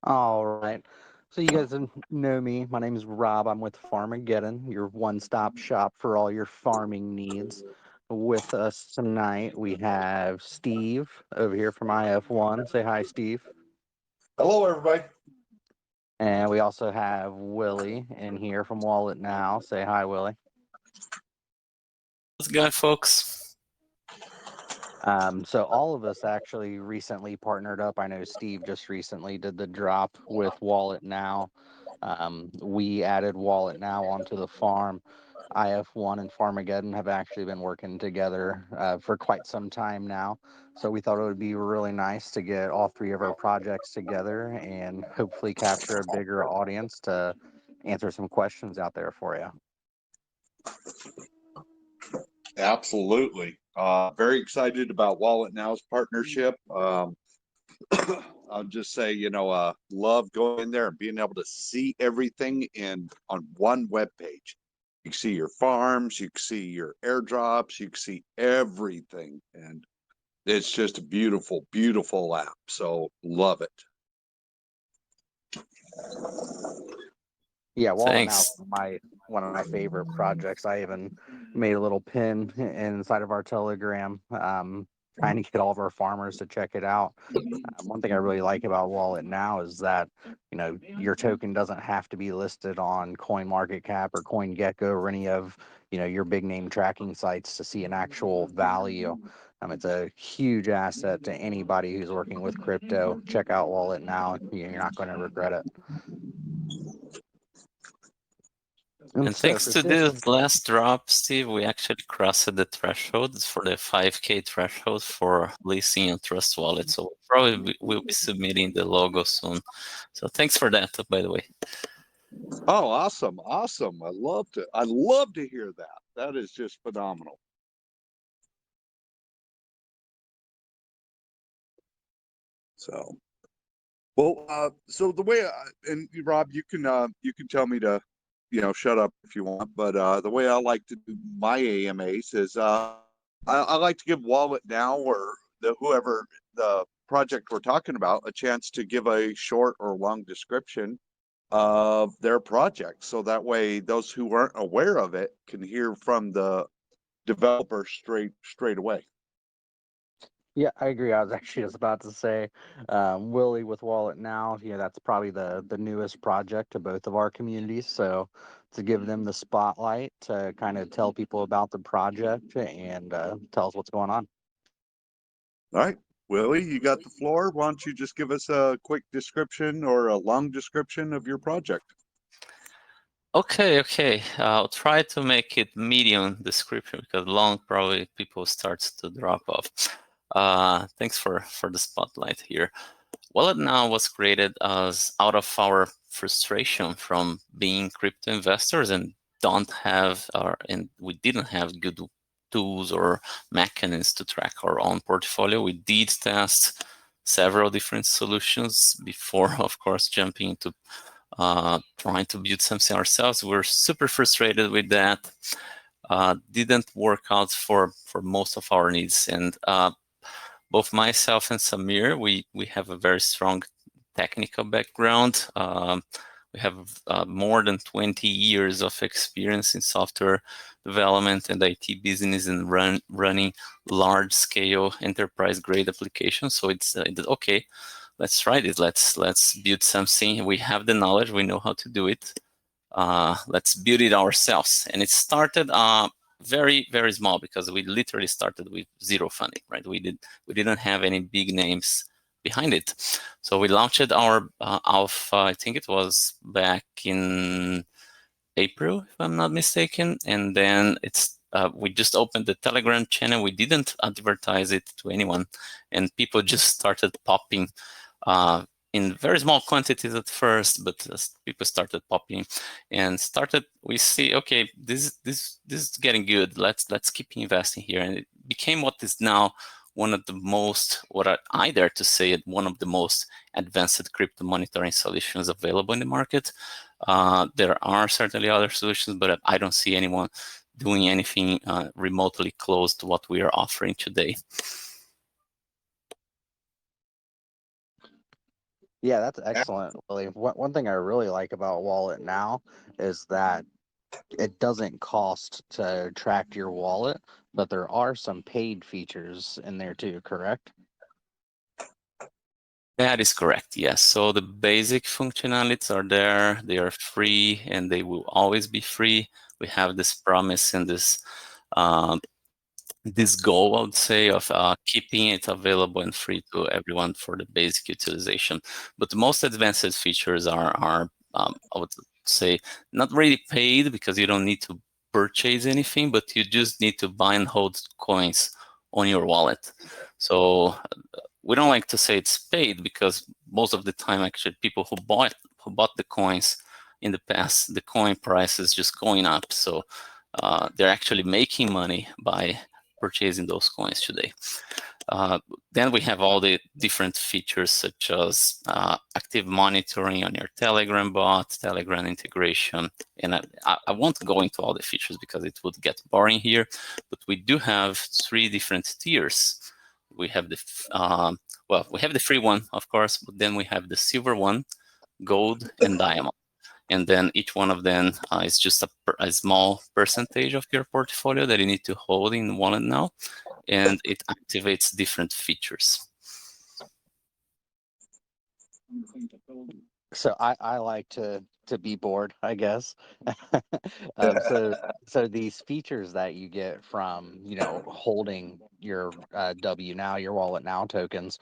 All right. So you guys know me. My name is Rob. I'm with Farmageddon, your one-stop shop for all your farming needs. With us tonight, we have Steve over here from IF1. Say hi, Steve. Hello, everybody. And we also have Willie in here from WalletNow. Say hi, Willie. How's it going, folks? So all of us actually recently partnered up. I know Steve just recently did the drop with WalletNow. We added WalletNow onto the farm. IF1 and Farmageddon have actually been working together for quite some time now. So we thought it would be really nice to get all three of our projects together and hopefully capture a bigger audience to answer some questions out there for you. Absolutely. Very excited about WalletNow's partnership. I'll just say, love going in there and being able to see everything on one web page. You can see your farms, you can see your airdrops, you can see everything, and it's just a beautiful, beautiful app. So love it. Yeah, WalletNow Thanks. is one of my favorite projects. I even made a little pin inside of our Telegram, trying to get all of our farmers to check it out. One thing I really like about WalletNow is that your token doesn't have to be listed on CoinMarketCap or CoinGecko or any of your big name tracking sites to see an actual value. It's a huge asset to anybody who's working with crypto. Check out WalletNow. You're not going to regret it. And And so thanks for to this, this last drop, Steve, we actually crossed the threshold for the 5K threshold for leasing on Trust Wallet. So probably we'll be submitting the logo soon. So thanks for that, by the way. Oh, awesome. Awesome. I love to hear that. That is just phenomenal. So, so the way and Rob, you can tell me to, shut up if you want, but the way I like to do my AMAs is I like to give Wallet Now or whoever the project we're talking about a chance to give a short or long description of their project, so that way those who aren't aware of it can hear from the developer straight away. yeah, I agree. I was actually just about to say, Willie with WalletNow. That's probably the newest project to both of our communities. So to give them the spotlight to kind of tell people about the project and tell us what's going on. All right, Willie, you got the floor. Why don't you just give us a quick description or a long description of your project? Okay. I'll try to make it medium description because long probably people starts to drop off. Thanks for the spotlight here. WalletNow was created as out of our frustration from being crypto investors and we didn't have good tools or mechanisms to track our own portfolio. We did test several different solutions before, of course, jumping into trying to build something ourselves. We're super frustrated with that. Didn't work out for most of our needs. And both myself and Samir, we have a very strong technical background. We have more than 20 years of experience in software development and IT business and running large-scale enterprise-grade applications. So it's okay. Let's try this. Let's build something. We have the knowledge. We know how to do it. Let's build it ourselves. And it started very, very small because we literally started with zero funding, right? We didn't have any big names behind it. So we launched our alpha, I think it was back in April, if I'm not mistaken. And then we just opened the Telegram channel. We didn't advertise it to anyone. And people just started popping in very small quantities at first, but people started popping and we see, okay, this is getting good. Let's keep investing here. And it became what is now one of the most, I dare to say it, one of the most advanced crypto monitoring solutions available in the market. There are certainly other solutions, but I don't see anyone doing anything remotely close to what we are offering today. Yeah, that's excellent, Willie. One thing I really like about WalletNow is that it doesn't cost to track your wallet, but there are some paid features in there too, correct? That is correct, yes. So the basic functionalities are there. They are free and they will always be free. We have this promise and this goal, I would say, of keeping it available and free to everyone for the basic utilization. But the most advanced features are I would say, not really paid because you don't need to purchase anything, but you just need to buy and hold coins on your wallet. So we don't like to say it's paid because most of the time, actually, people who bought the coins in the past, the coin price is just going up. So they're actually making money by purchasing those coins today. Then we have all the different features such as active monitoring on your Telegram bot, Telegram integration. And I won't go into all the features because it would get boring here, but we do have 3 different tiers. We have the, well, we have the free one, of course, but then we have the silver one, gold, and diamond. And then each one of them is just a small percentage of your portfolio that you need to hold in WalletNow, and it activates different features. So I like to be bored, I guess. So these features that you get from, you know, holding your WNow, your WalletNow tokens,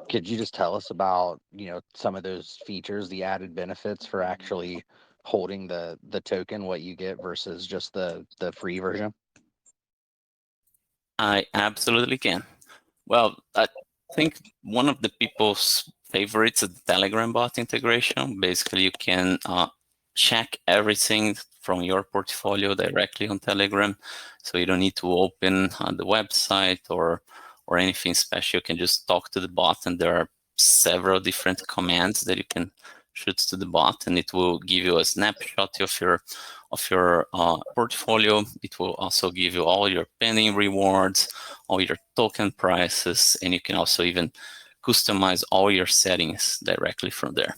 could you just tell us about, you know, some of those features, the added benefits for actually holding the token, what you get versus just the free version? I absolutely can. Well, I think one of the people's favorites is the Telegram bot integration. Basically, you can check everything from your portfolio directly on Telegram. So you don't need to open the website or anything special. You can just talk to the bot, and there are several different commands that you can shoot to the bot, and it will give you a snapshot of your portfolio. It will also give you all your pending rewards, all your token prices, and you can also even customize all your settings directly from there.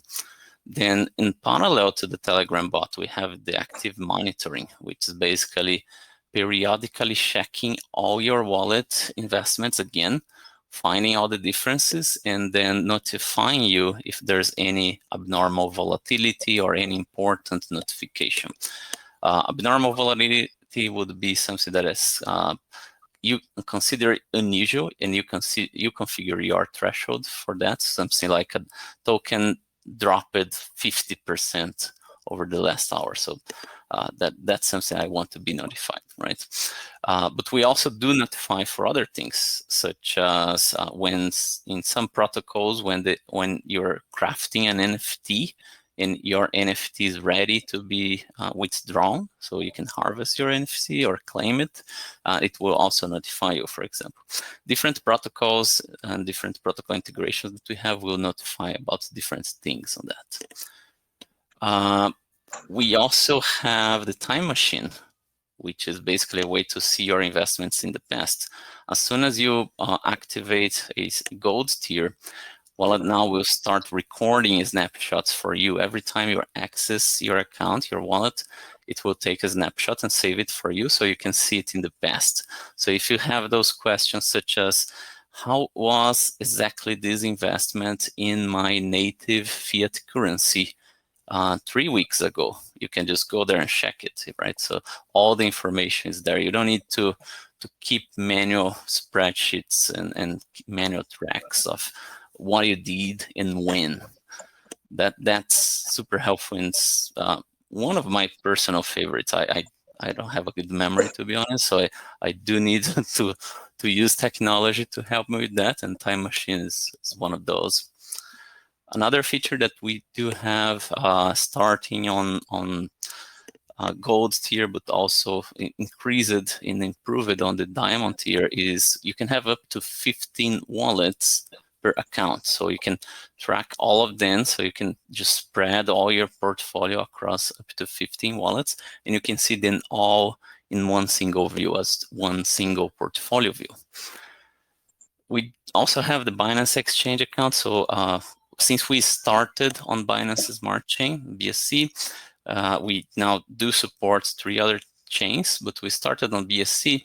Then in parallel to the Telegram bot, we have the active monitoring, which is basically periodically checking all your wallet investments again, finding all the differences, and then notifying you if there's any abnormal volatility or any important notification. Abnormal volatility would be something that is you consider unusual, and you configure your threshold for that. Something like a token dropped 50% over the last hour. So that's something I want to be notified, right? But we also do notify for other things, such as when in some protocols, when you're crafting an NFT, and your NFT is ready to be withdrawn, so you can harvest your NFT or claim it, it will also notify you, for example. Different protocols and different protocol integrations that we have will notify about different things on that. We also have the time machine, which is basically a way to see your investments in the past. As soon as you activate a gold tier, WalletNow will start recording snapshots for you. Every time you access your account, your wallet, it will take a snapshot and save it for you so you can see it in the past. So if you have those questions such as, how was exactly this investment in my native fiat currency 3 weeks ago? You can just go there and check it, right? So all the information is there. You don't need to keep manual spreadsheets and manual tracks of what you did and when. That's super helpful, and one of my personal favorites. I don't have a good memory, to be honest, so I do need to use technology to help me with that, and Time Machine is one of those. Another feature that we do have starting on gold tier, but also increased and improved on the diamond tier, is you can have up to 15 wallets per account. So you can track all of them. So you can just spread all your portfolio across up to 15 wallets, and you can see them all in one single view as one single portfolio view. We also have the Binance Exchange account. So since we started on Binance Smart Chain, BSC, we now do support 3 other chains, but we started on BSC.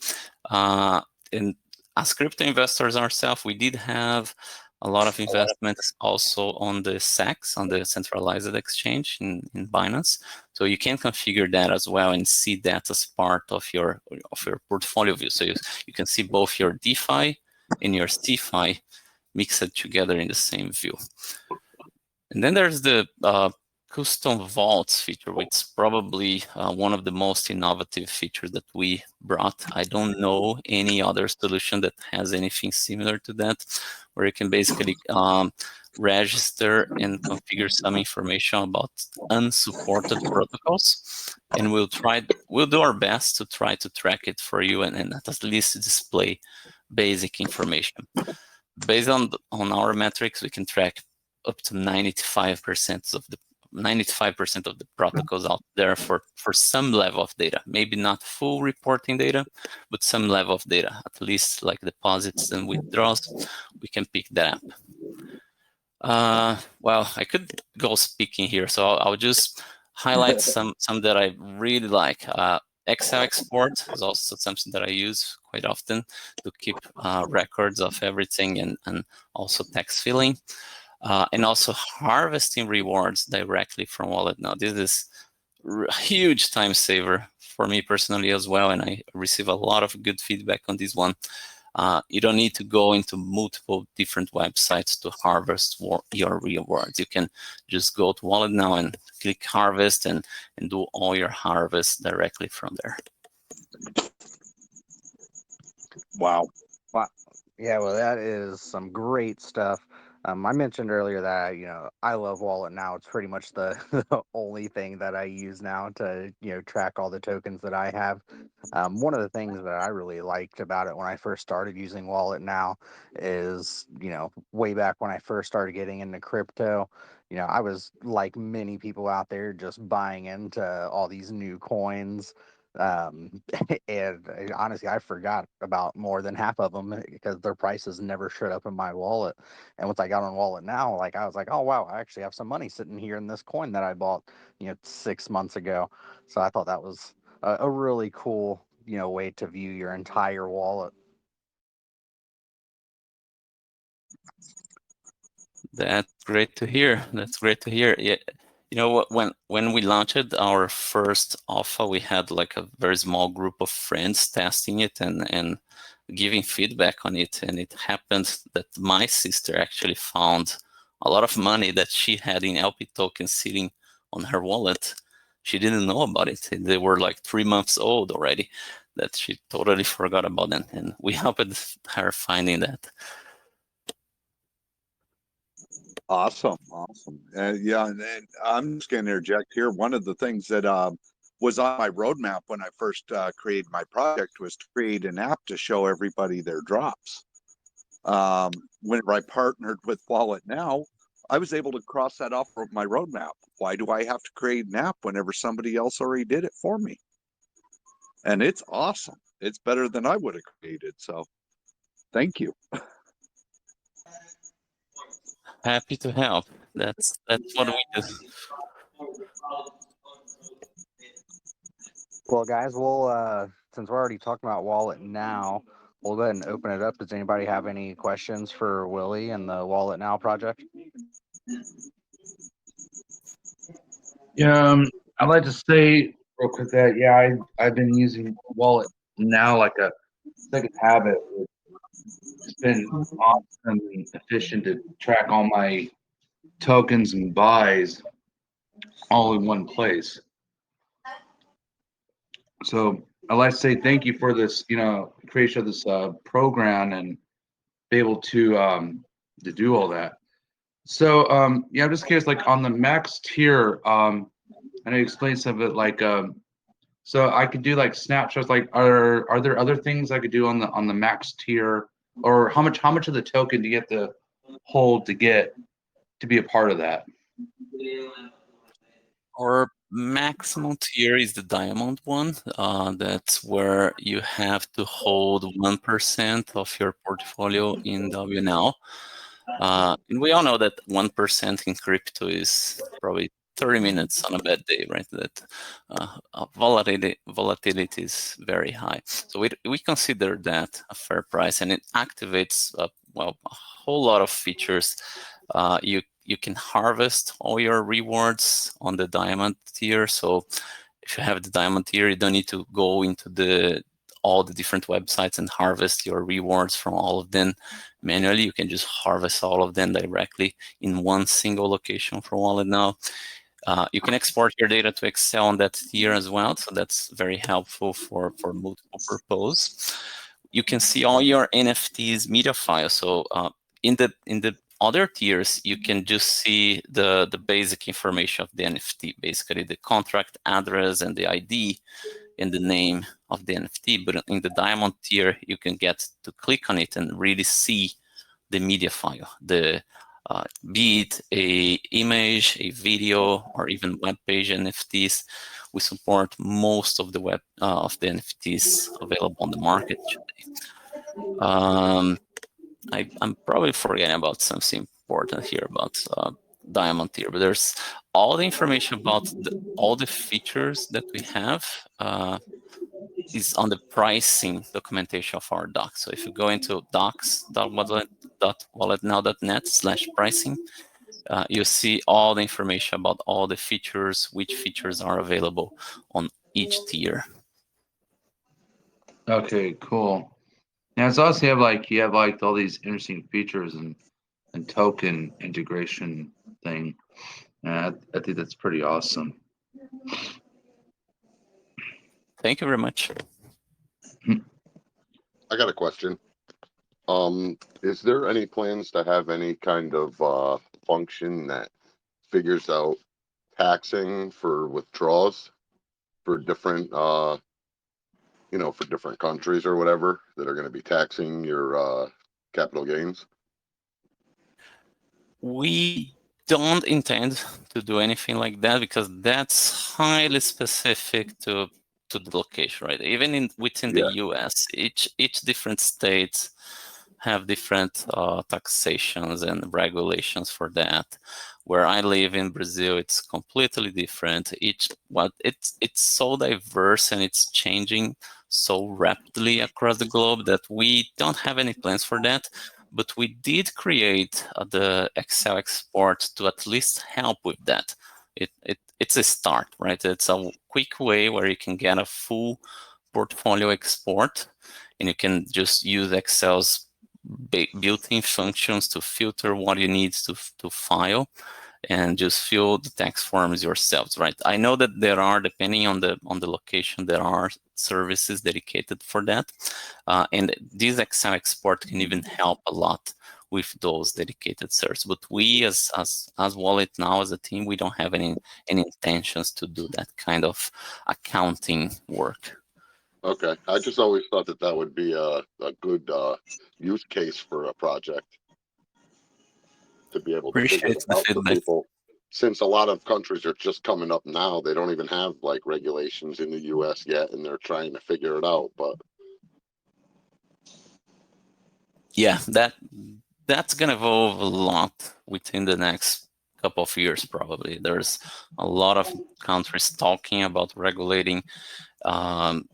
And as crypto investors ourselves, we did have a lot of investments also on the SEX, on the centralized exchange in Binance. So you can configure that as well and see that as part of your portfolio view. So you can see both your DeFi and your CeFi mixed together in the same view. And then there's the custom vaults feature, which is probably one of the most innovative features that we brought. I don't know any other solution that has anything similar to that, where you can basically register and configure some information about unsupported protocols, and we'll do our best to try to track it for you and at least display basic information. Based on our metrics, we can track up to 95% of the protocols out there for some level of data. Maybe not full reporting data, but some level of data, at least like deposits and withdrawals, we can pick that up. Well, I could go speaking here, so I'll just highlight some that I really like. Excel export is also something that I use quite often to keep records of everything and also text filling. And also harvesting rewards directly from WalletNow. This is a huge time saver for me personally as well, and I receive a lot of good feedback on this one. You don't need to go into multiple different websites to harvest your rewards. You can just go to WalletNow and click harvest and do all your harvests directly from there. Wow. Wow. Yeah, well, that is some great stuff. I mentioned earlier that, I love WalletNow. It's pretty much the only thing that I use now to, track all the tokens that I have. One of the things that I really liked about it when I first started using WalletNow is, way back when I first started getting into crypto, I was like many people out there just buying into all these new coins. And honestly, I forgot about more than half of them because their prices never showed up in my wallet. And once I got on WalletNow, I was like, oh wow, I actually have some money sitting here in this coin that I bought, 6 months ago. So I thought that was a really cool, way to view your entire wallet. That's great to hear. That's great to hear. Yeah. You know what? When we launched our first alpha, we had like a very small group of friends testing it and giving feedback on it. And it happened that my sister actually found a lot of money that she had in LP tokens sitting on her wallet. She didn't know about it. They were like 3 months old already, that she totally forgot about them. And we helped her finding that. Awesome. Yeah, and I'm just going to interject here. One of the things that was on my roadmap when I first created my project was to create an app to show everybody their drops. Whenever I partnered with WalletNow, I was able to cross that off of my roadmap. Why do I have to create an app whenever somebody else already did it for me? And it's awesome. It's better than I would have created. So thank you. Happy to help. That's what we do. Well, guys, since we're already talking about WalletNow, we'll go ahead and open it up. Does anybody have any questions for Willie and the WalletNow project? Yeah, I'd like to say real quick that I've been using Wallet now like a second habit. It's been awesome and efficient to track all my tokens and buys all in one place. So I'd like to say thank you for this, creation of this program and be able to do all that. So I'm just curious, like on the max tier, I know you explained some of it, so I could do like snapshots. Like, are there other things I could do on the max tier, or how much of the token do you have to hold to get to be a part of that? Our maximum tier is the diamond one. That's where you have to hold 1% of your portfolio in WNow. And we all know that 1% in crypto is probably 30 minutes on a bad day, right? That volatility is very high. So we consider that a fair price, and it activates well, a whole lot of features. You can harvest all your rewards on the diamond tier. So if you have the diamond tier, you don't need to go into all the different websites and harvest your rewards from all of them manually. You can just harvest all of them directly in one single location from WalletNow. You can export your data to Excel on that tier as well, so that's very helpful for multiple purposes. You can see all your NFTs media files. So in the other tiers, you can just see the basic information of the NFT, basically the contract address and the ID and the name of the NFT. But in the diamond tier, you can get to click on it and really see the media file, be it a image, a video, or even web page NFTs. We support most of the NFTs available on the market today. I'm probably forgetting about something important here about diamond tier, but there's all the information about all the features that we have is on the pricing documentation of our docs. So if you go into docs.walletnow.net/pricing, you'll see all the information about all the features, which features are available on each tier. Okay, cool. Now it's also you have all these interesting features and token integration thing. I think that's pretty awesome. Thank you very much. I got a question. Is there any plans to have any kind of function that figures out taxing for withdrawals for different for different countries or whatever that are going to be taxing your capital gains? We don't intend to do anything like that because that's highly specific to the location, right? Even within the US, each different state have different taxations and regulations for that. Where I live in Brazil, it's completely different. It's so diverse and it's changing so rapidly across the globe that we don't have any plans for that. But we did create the Excel export to at least help with that. It's a start, right? It's a quick way where you can get a full portfolio export, and you can just use Excel's built-in functions to filter what you need to file and just fill the tax forms yourselves, right? I know that there are, depending on the location, there are services dedicated for that, and this Excel export can even help a lot with those dedicated services. But we, as WalletNow, as a team, we don't have any intentions to do that kind of accounting work. Okay, I just always thought that would be a good use case for a project to be able to figure it out for people. Since a lot of countries are just coming up now, they don't even have regulations in the US yet, and they're trying to figure it out. But yeah, that's gonna evolve a lot within the next couple of years, probably. There's a lot of countries talking about regulating, and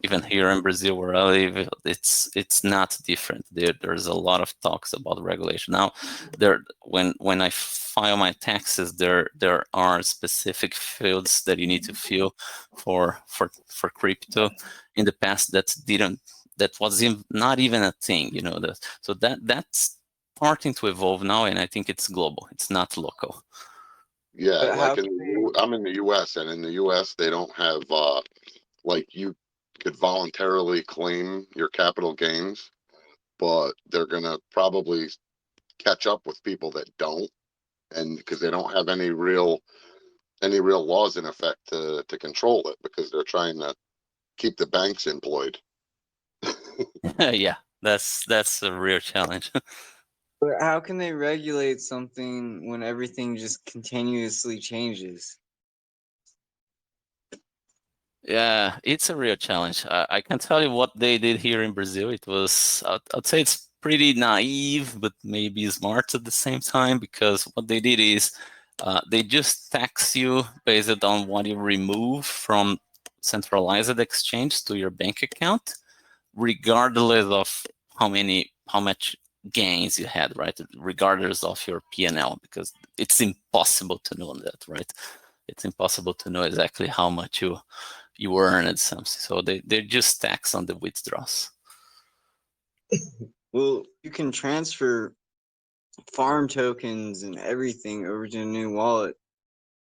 even here in Brazil where I live, it's not different. There's a lot of talks about regulation. Now, when I file my taxes, there are specific fields that you need to fill for crypto. In the past, that was not even a thing, so that's starting to evolve now, and I think it's global. It's not local. Yeah, I'm in the US, and in the US they don't have you could voluntarily claim your capital gains, but they're gonna probably catch up with people that don't, and because they don't have any real laws in effect to control it, because they're trying to keep the banks employed. Yeah, that's a real challenge. But how can they regulate something when everything just continuously changes? Yeah, it's a real challenge. I can tell you what they did here in Brazil. It was, I'd say it's pretty naive, but maybe smart at the same time, because what they did is they just tax you based on what you remove from centralized exchange to your bank account, regardless of how much gains you had, right? Regardless of your P&L, because it's impossible to know that, right? It's impossible to know exactly how much you earn at something. So they just tax on the withdrawals. Well, you can transfer farm tokens and everything over to a new wallet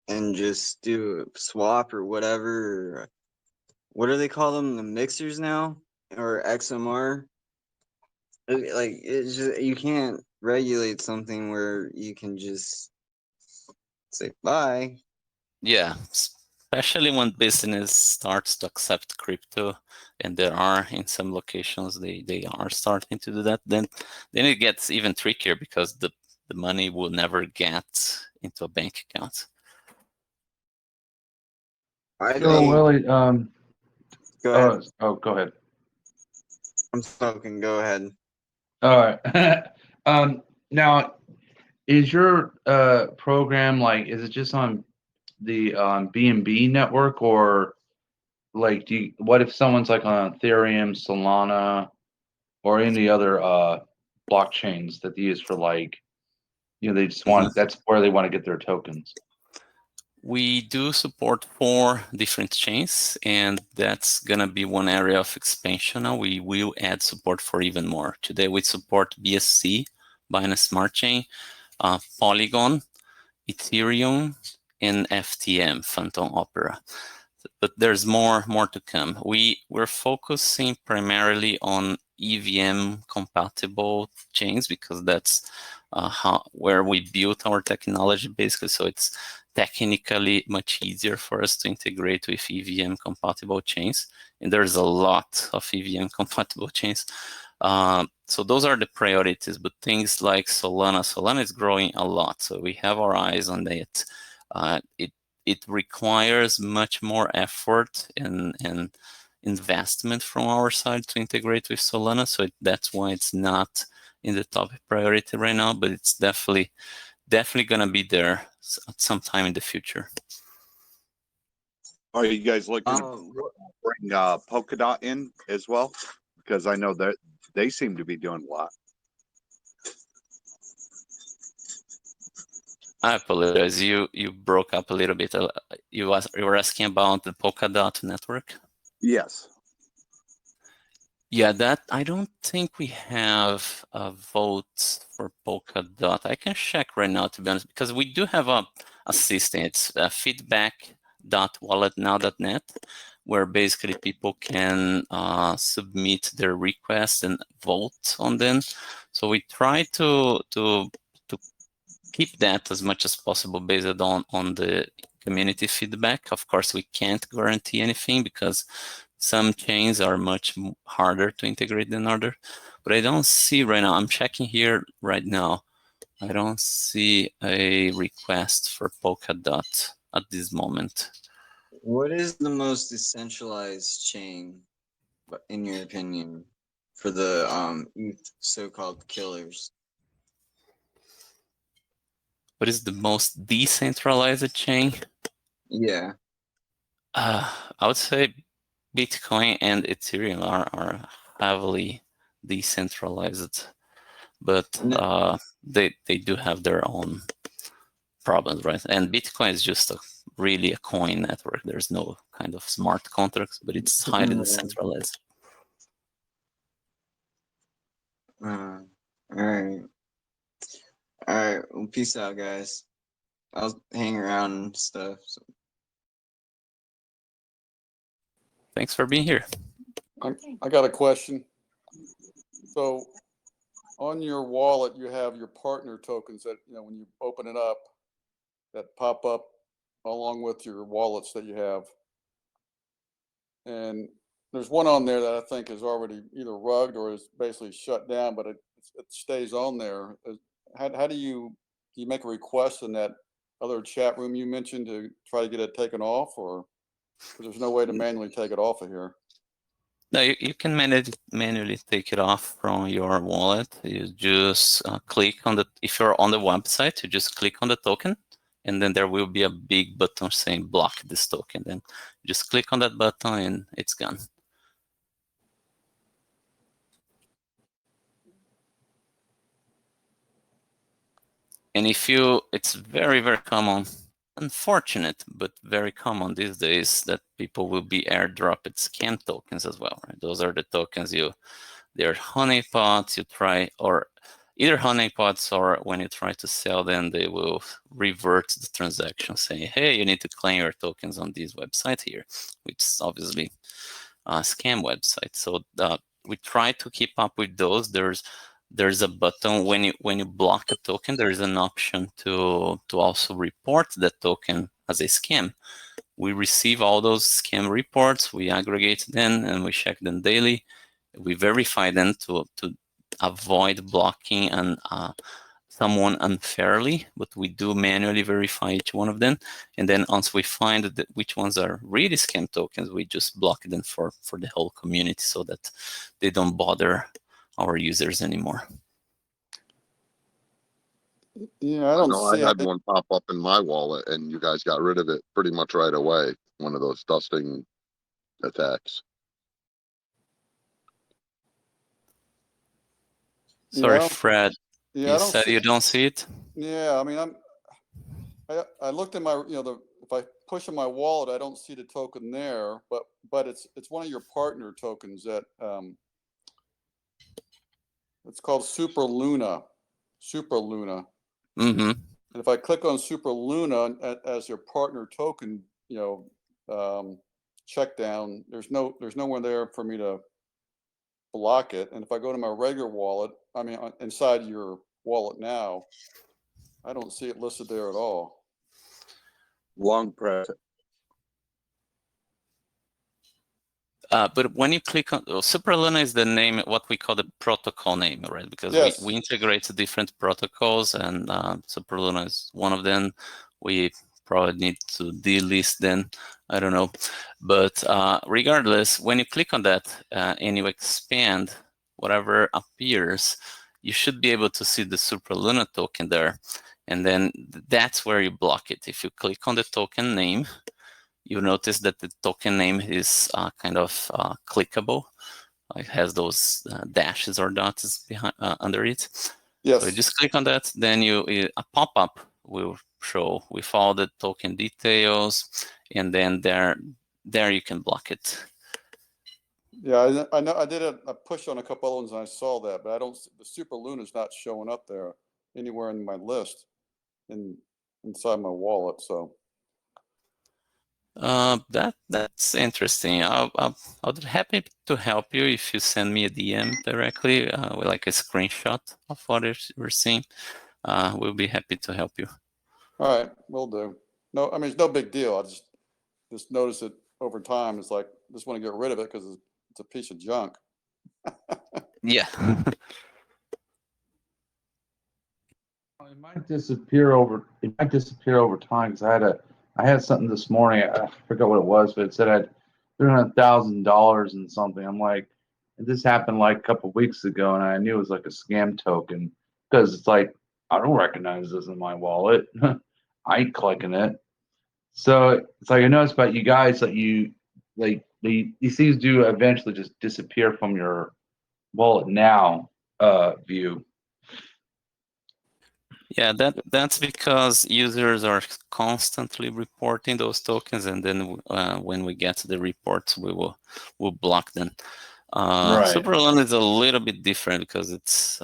and just do a swap or whatever. What do they call them? The mixers now, or XMR? Like, it's just, you can't regulate something where you can just say bye. Yeah, especially when business starts to accept crypto, and there are in some locations they are starting to do that. Then it gets even trickier, because the money will never get into a bank account. I So think. Willie, Go ahead. go ahead. I'm smoking. Go ahead. All right. Now, is your program like? Is it just on the BNB network, or like what if someone's like on Ethereum, Solana, or any other blockchains that they use for, like, they just want that's where they want to get their tokens? We do support 4 different chains, and that's gonna be one area of expansion. Now we will add support for even more. Today we support BSC, Binance Smart Chain, Polygon, Ethereum, and FTM, Phantom Opera. But there's more to come. We're focusing primarily on EVM compatible chains, because that's where we built our technology, basically. So it's technically much easier for us to integrate with EVM compatible chains, and there's a lot of EVM compatible chains. So those are the priorities. But things like Solana is growing a lot, so we have our eyes on it. It requires much more effort and investment from our side to integrate with Solana. So that's why it's not in the top priority right now, but it's definitely gonna be there at some time in the future. Are you guys looking to bring Polkadot in as well? Because I know that they seem to be doing a lot. I apologize. You broke up a little bit. You were asking about the Polkadot network? Yes. Yeah, that I don't think we have a vote for Polkadot. I can check right now, to be honest, because we do have a system. It's feedback.walletnow.net, where basically people can submit their requests and vote on them. So we try to keep that as much as possible based on the community feedback. Of course, we can't guarantee anything, because some chains are much harder to integrate than others. But I don't see right now, I'm checking here right now, I don't see a request for Polkadot at this moment. What is the most decentralized chain, in your opinion, for the so-called killers? What is the most decentralized chain? Yeah. I would say Bitcoin and Ethereum are heavily decentralized, but they do have their own problems, right? And Bitcoin is just really a coin network. There's no kind of smart contracts, but it's highly decentralized. All right. All right. Well, peace out, guys. I'll hang around and stuff. So. Thanks for being here. I got a question. So on your wallet, you have your partner tokens that, when you open it up, that pop up along with your wallets that you have. And there's one on there that I think is already either rugged or is basically shut down, but it stays on there. How do you make a request in that other chat room you mentioned to try to get it taken off, or there's no way to manually take it off of here? No, you can manually take it off from your wallet. You just click on the, if you're on the website, you just click on the token, and then there will be a big button saying block this token. Then just click on that button and it's gone. And if you, it's very, very common, unfortunate, but very common these days that people will be airdropped scam tokens as well. Right? Those are the tokens they're honeypots, you try, or either honeypots or when you try to sell them, they will revert the transaction saying, hey, you need to claim your tokens on this website here, which is obviously a scam website. So we try to keep up with those. There's a button when you block a token, there is an option to also report that token as a scam. We receive all those scam reports, we aggregate them, and we check them daily. We verify them to avoid blocking and someone unfairly, but we do manually verify each one of them. And then once we find that which ones are really scam tokens, we just block them for the whole community so that they don't bother our users anymore. Yeah, I don't No, see I had it. one pop up in my wallet, and you guys got rid of it pretty much right away. One of those dusting attacks. Sorry, Yeah, Fred. yeah, I You don't said see. you don't see it? Yeah, I mean, I looked at my, if I push on my wallet, I don't see the token there, but it's one of your partner tokens that it's called Super Luna. Mm-hmm. And if I click on Super Luna as your partner token, check down, there's nowhere there for me to block it. And if I go to my regular wallet, I mean, inside your WalletNow, I don't see it listed there at all. Long press. But when you click on Super Luna is the name, what we call the protocol name, right? Because Yes. we integrate different protocols, and Super Luna is one of them. We probably need to delist them. I don't know. But regardless, when you click on that and you expand, whatever appears, you should be able to see the Super Luna token there. And then that's where you block it. If you click on the token name, you notice that the token name is kind of clickable. It has those dashes or dots behind under it. Yes. So you just click on that, then a pop-up will show with all the token details, and then there you can block it. Yeah, I know. I did a push on a couple other ones, and I saw that, but I don't. The Super Luna is not showing up there anywhere in my list, inside my wallet. So. That's interesting. I'll be happy to help you if you send me a DM directly with like a screenshot of what we're seeing. We'll be happy to help you. All right, will do. No, I mean, it's no big deal. I just noticed it over time. It's like, I just want to get rid of it because it's a piece of junk. Yeah. It might disappear over time because I had something this morning. I forgot what it was, but it said I had $300,000 and something. I'm like, this happened like a couple of weeks ago, and I knew it was like a scam token because it's like I don't recognize this in my wallet. I ain't clicking it. So it's like I noticed about you guys that these things do eventually just disappear from your WalletNow view. Yeah, that's because users are constantly reporting those tokens, and then when we get the reports, we'll block them. Right. Super Luna is a little bit different because it's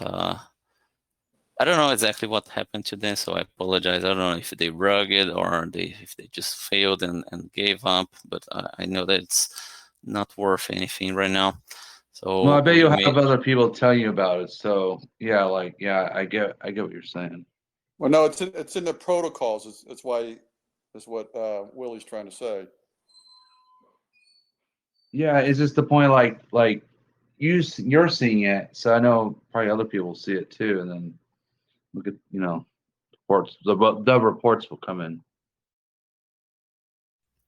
I don't know exactly what happened to them, so I apologize. I don't know if they rugged or if they just failed and gave up, but I know that it's not worth anything right now. So Well, I bet you'll have other people tell you about it. So yeah, I get what you're saying. Well, no, it's in the protocols. It's why that's what Willie's trying to say. Yeah, it's just the point. Like you're seeing it, so I know probably other people see it too, and then look at reports. The reports will come in.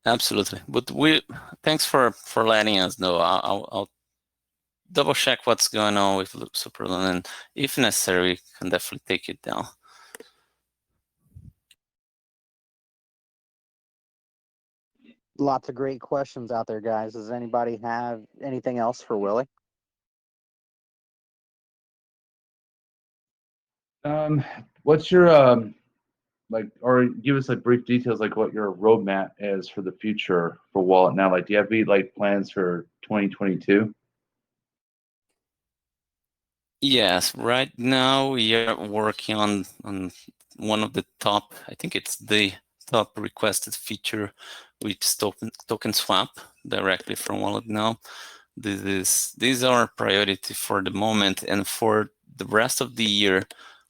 Absolutely, but thanks for letting us know. I'll double check what's going on with Superloan, and if necessary, we can definitely take it down. Lots of great questions out there, guys. Does anybody have anything else for Willie? What's your like, or give us like brief details, like what your roadmap is for the future for WalletNow? Like, do you have any like plans for 2022? Yes, right now we are working on one of the top, I think it's the top requested feature, which is token swap directly from WalletNow. These are priority for the moment, and for the rest of the year,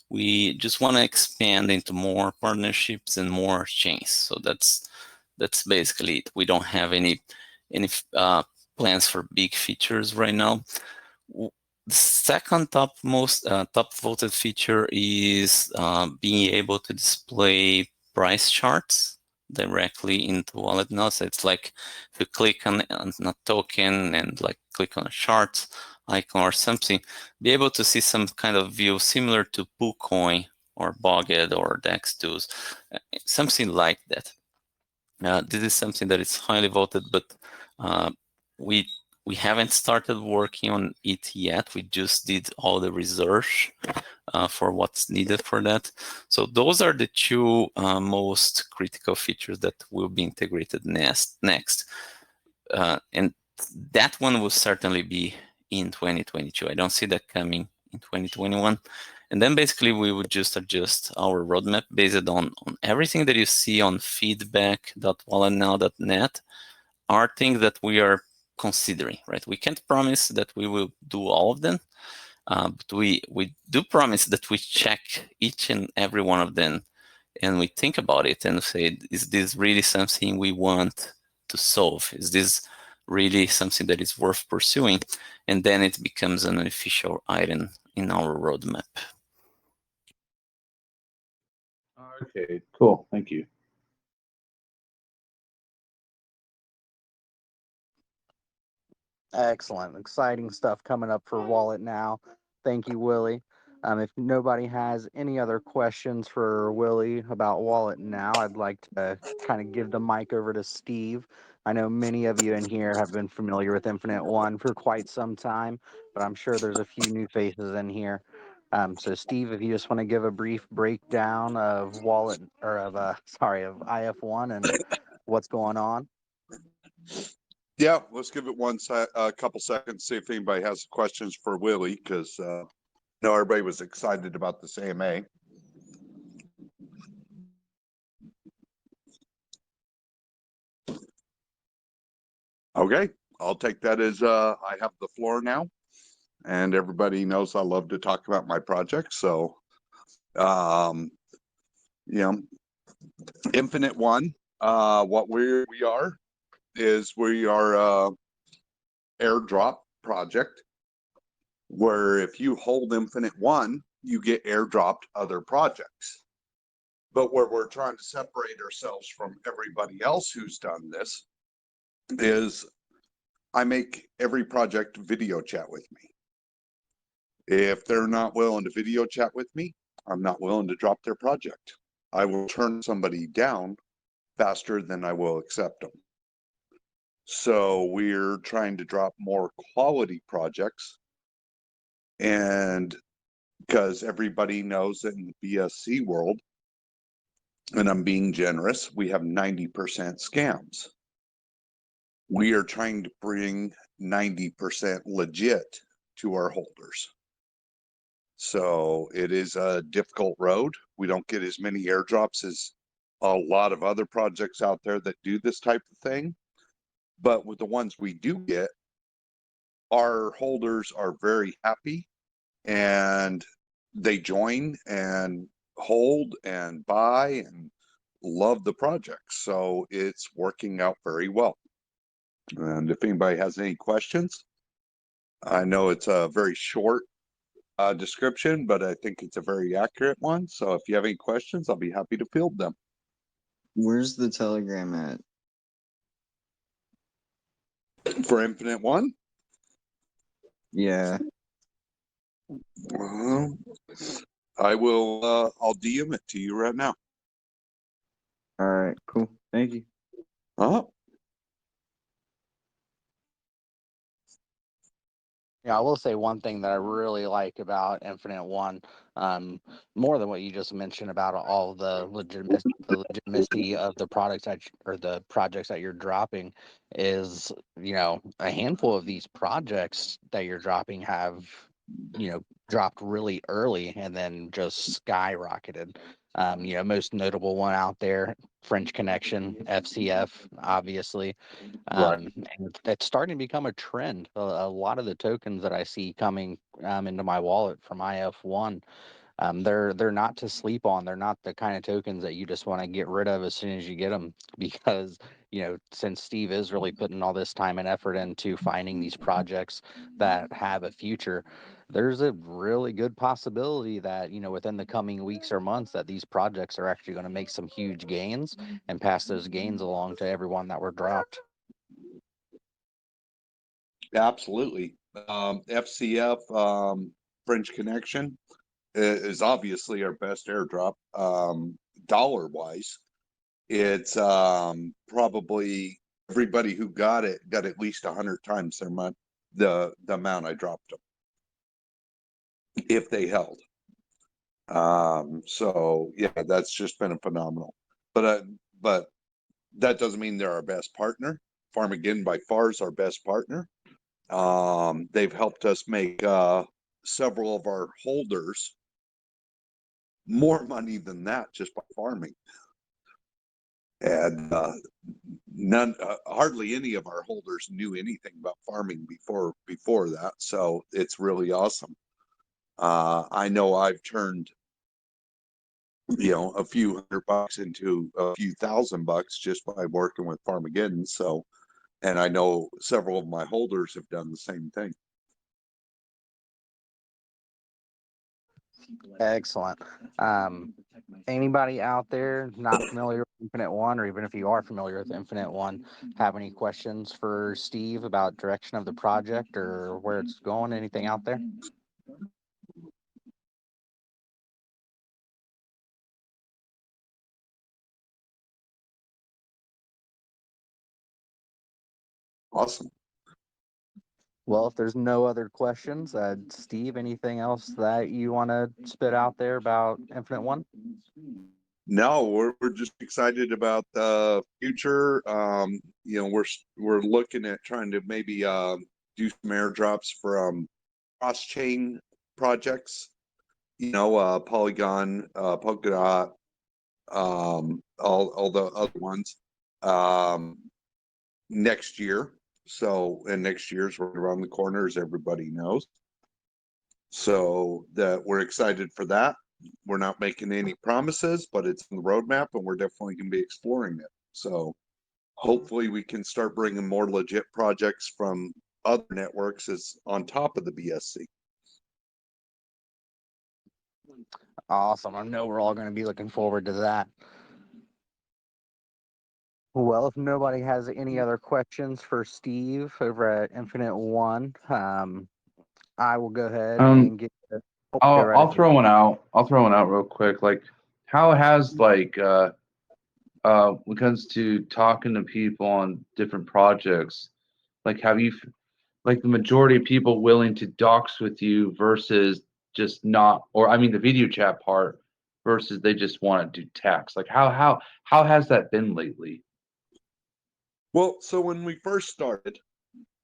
we just want to expand into more partnerships and more chains. So that's basically it. We don't have any plans for big features right now. The second top voted feature is being able to display price charts directly into WalletNow. So it's like if you click on a token and like click on a chart icon or something, be able to see some kind of view similar to PooCoin or Bogged or DEX2s, something like that. This is something that is highly voted, but we haven't started working on it yet. We just did all the research for what's needed for that. So those are the two most critical features that will be integrated next. And that one will certainly be in 2022. I don't see that coming in 2021. And then basically we would just adjust our roadmap based on everything that you see on feedback.walletnow.net are things that we are considering, right? We can't promise that we will do all of them, but we do promise that we check each and every one of them and we think about it and say, is this really something we want to solve? Is this really something that is worth pursuing? And then it becomes an official item in our roadmap. Okay, cool. Thank you. Excellent. Exciting stuff coming up for WalletNow. Thank you, Willie. If nobody has any other questions for Willie about WalletNow, I'd like to kind of give the mic over to Steve. I know many of you in here have been familiar with InfiniteOne for quite some time, but I'm sure there's a few new faces in here. So Steve, if you just want to give a brief breakdown of of IF1 and what's going on. Yeah, let's give it a couple seconds, see if anybody has questions for Willie, because I know everybody was excited about this AMA. Okay, I'll take that as I have the floor now, and everybody knows I love to talk about my projects. So, InfiniteOne, what we are is we are a airdrop project where if you hold InfiniteOne, you get airdropped other projects. But where we're trying to separate ourselves from everybody else who's done this is I make every project video chat with me. If they're not willing to video chat with me, I'm not willing to drop their project. I will turn somebody down faster than I will accept them. So we're trying to drop more quality projects, and because everybody knows that in the BSC world, and I'm being generous, we have 90% scams. We are trying to bring 90% legit to our holders. So it is a difficult road. We don't get as many airdrops as a lot of other projects out there that do this type of thing. But with the ones we do get, our holders are very happy and they join and hold and buy and love the project. So it's working out very well. And if anybody has any questions, I know it's a very short description, but I think it's a very accurate one. So if you have any questions, I'll be happy to field them. Where's the Telegram at? For InfiniteOne? Yeah. I will. I'll DM it to you right now. All right. Cool. Thank you. Yeah, I will say one thing that I really like about InfiniteOne, more than what you just mentioned about all the legitimacy of the products or the projects that you're dropping, is a handful of these projects that you're dropping have dropped really early and then just skyrocketed. Most notable one out there, French Connection, FCF, obviously. Right. And it's starting to become a trend. A lot of the tokens that I see coming into my wallet from IF1, they're not to sleep on. They're not the kind of tokens that you just want to get rid of as soon as you get them, because since Steve is really putting all this time and effort into finding these projects that have a future, there's a really good possibility that within the coming weeks or months that these projects are actually going to make some huge gains and pass those gains along to everyone that were dropped. Absolutely. FCF, French Connection is obviously our best airdrop. Dollar wise, it's probably everybody who got it got at least 100 times their month the amount I dropped them if they held. So yeah, that's just been a phenomenal. But that doesn't mean they're our best partner. Farmageddon by far is our best partner. They've helped us make several of our holders more money than that just by farming. And hardly any of our holders knew anything about farming before that. So it's really awesome. I know I've turned a few $100 into a few $1,000 just by working with Farmageddon. So, and I know several of my holders have done the same thing. Excellent. Anybody out there not familiar with InfiniteOne, or even if you are familiar with InfiniteOne, have any questions for Steve about direction of the project or where it's going? Anything out there? Awesome. Well, if there's no other questions, Steve, anything else that you want to spit out there about InfiniteOne? No, we're just excited about the future. We're looking at trying to maybe do some airdrops from cross-chain projects. Polygon, Polkadot, all the other ones next year. So, and next year's right around the corner, as everybody knows. So that we're excited for that. We're not making any promises, but it's in the roadmap, and we're definitely going to be exploring it. So hopefully we can start bringing more legit projects from other networks as on top of the BSC. Awesome. I know we're all going to be looking forward to that. Well, if nobody has any other questions for Steve over at InfiniteOne, I will go ahead and get. I'll throw one out. I'll throw one out real quick. Like, how has when it comes to talking to people on different projects, like, have you like the majority of people willing to dox with you versus just not, or I mean the video chat part versus they just want to do text? Like, how has that been lately? Well, so when we first started,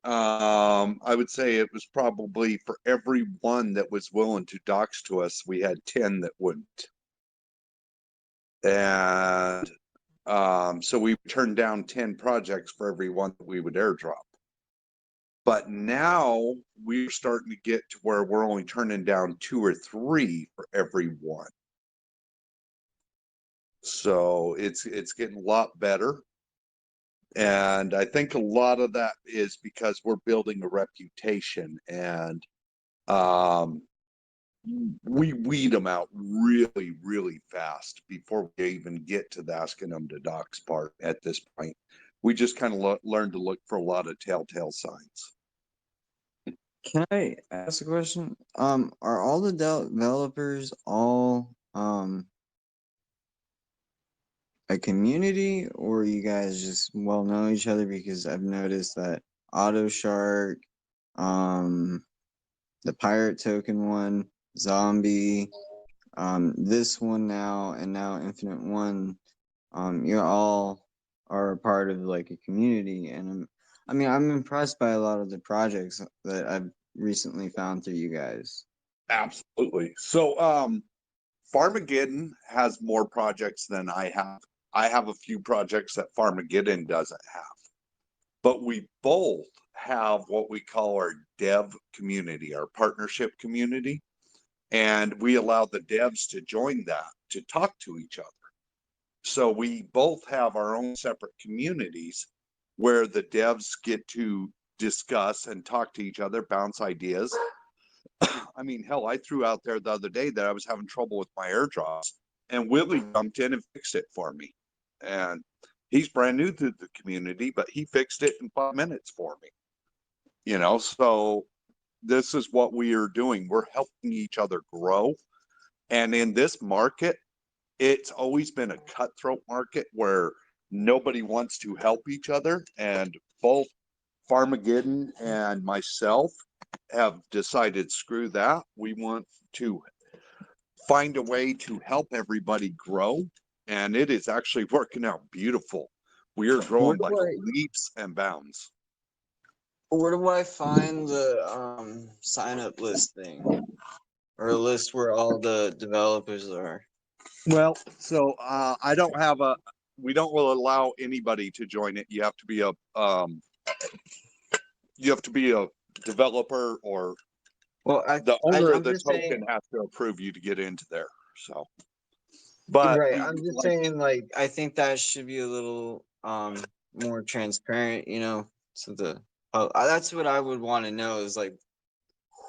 I would say it was probably for every one that was willing to dox to us, we had 10 that wouldn't. And so we turned down 10 projects for every one that we would airdrop. But now we're starting to get to where we're only turning down 2 or 3 for every one. So it's getting a lot better. And I think a lot of that is because we're building a reputation, and we weed them out really, really fast before we even get to the asking them to dox part at this point. We just kind of learned to look for a lot of telltale signs. Can I ask a question? Are all the developers all a community, or you guys just well know each other? Because I've noticed that Auto Shark, the pirate token one, Zombie, this one now, and now InfiniteOne, you all are a part of like a community, and I'm impressed by a lot of the projects that I've recently found through you guys. Absolutely. So, Farmageddon has more projects than I have. I have a few projects that Farmageddon doesn't have, but we both have what we call our dev community, our partnership community, and we allow the devs to join that to talk to each other. So we both have our own separate communities where the devs get to discuss and talk to each other, bounce ideas. I mean, hell, I threw out there the other day that I was having trouble with my airdrops, and Willie jumped in and fixed it for me. And he's brand new to the community, but he fixed it in 5 minutes for me. You know, so this is what we are doing. We're helping each other grow. And in this market, it's always been a cutthroat market where nobody wants to help each other. And both Farmageddon and myself have decided, screw that. We want to find a way to help everybody grow. And it is actually working out beautiful. We are growing by leaps and bounds. Where do I find the sign up list thing, or a list where all the developers are? Well, so I don't have a. We don't will allow anybody to join it. You have to be a. You have to be a developer, or the owner of the token has to approve you to get into there. So, but right, I'm just saying, like, I think that should be a little more transparent, you know. So that's what I would want to know is like,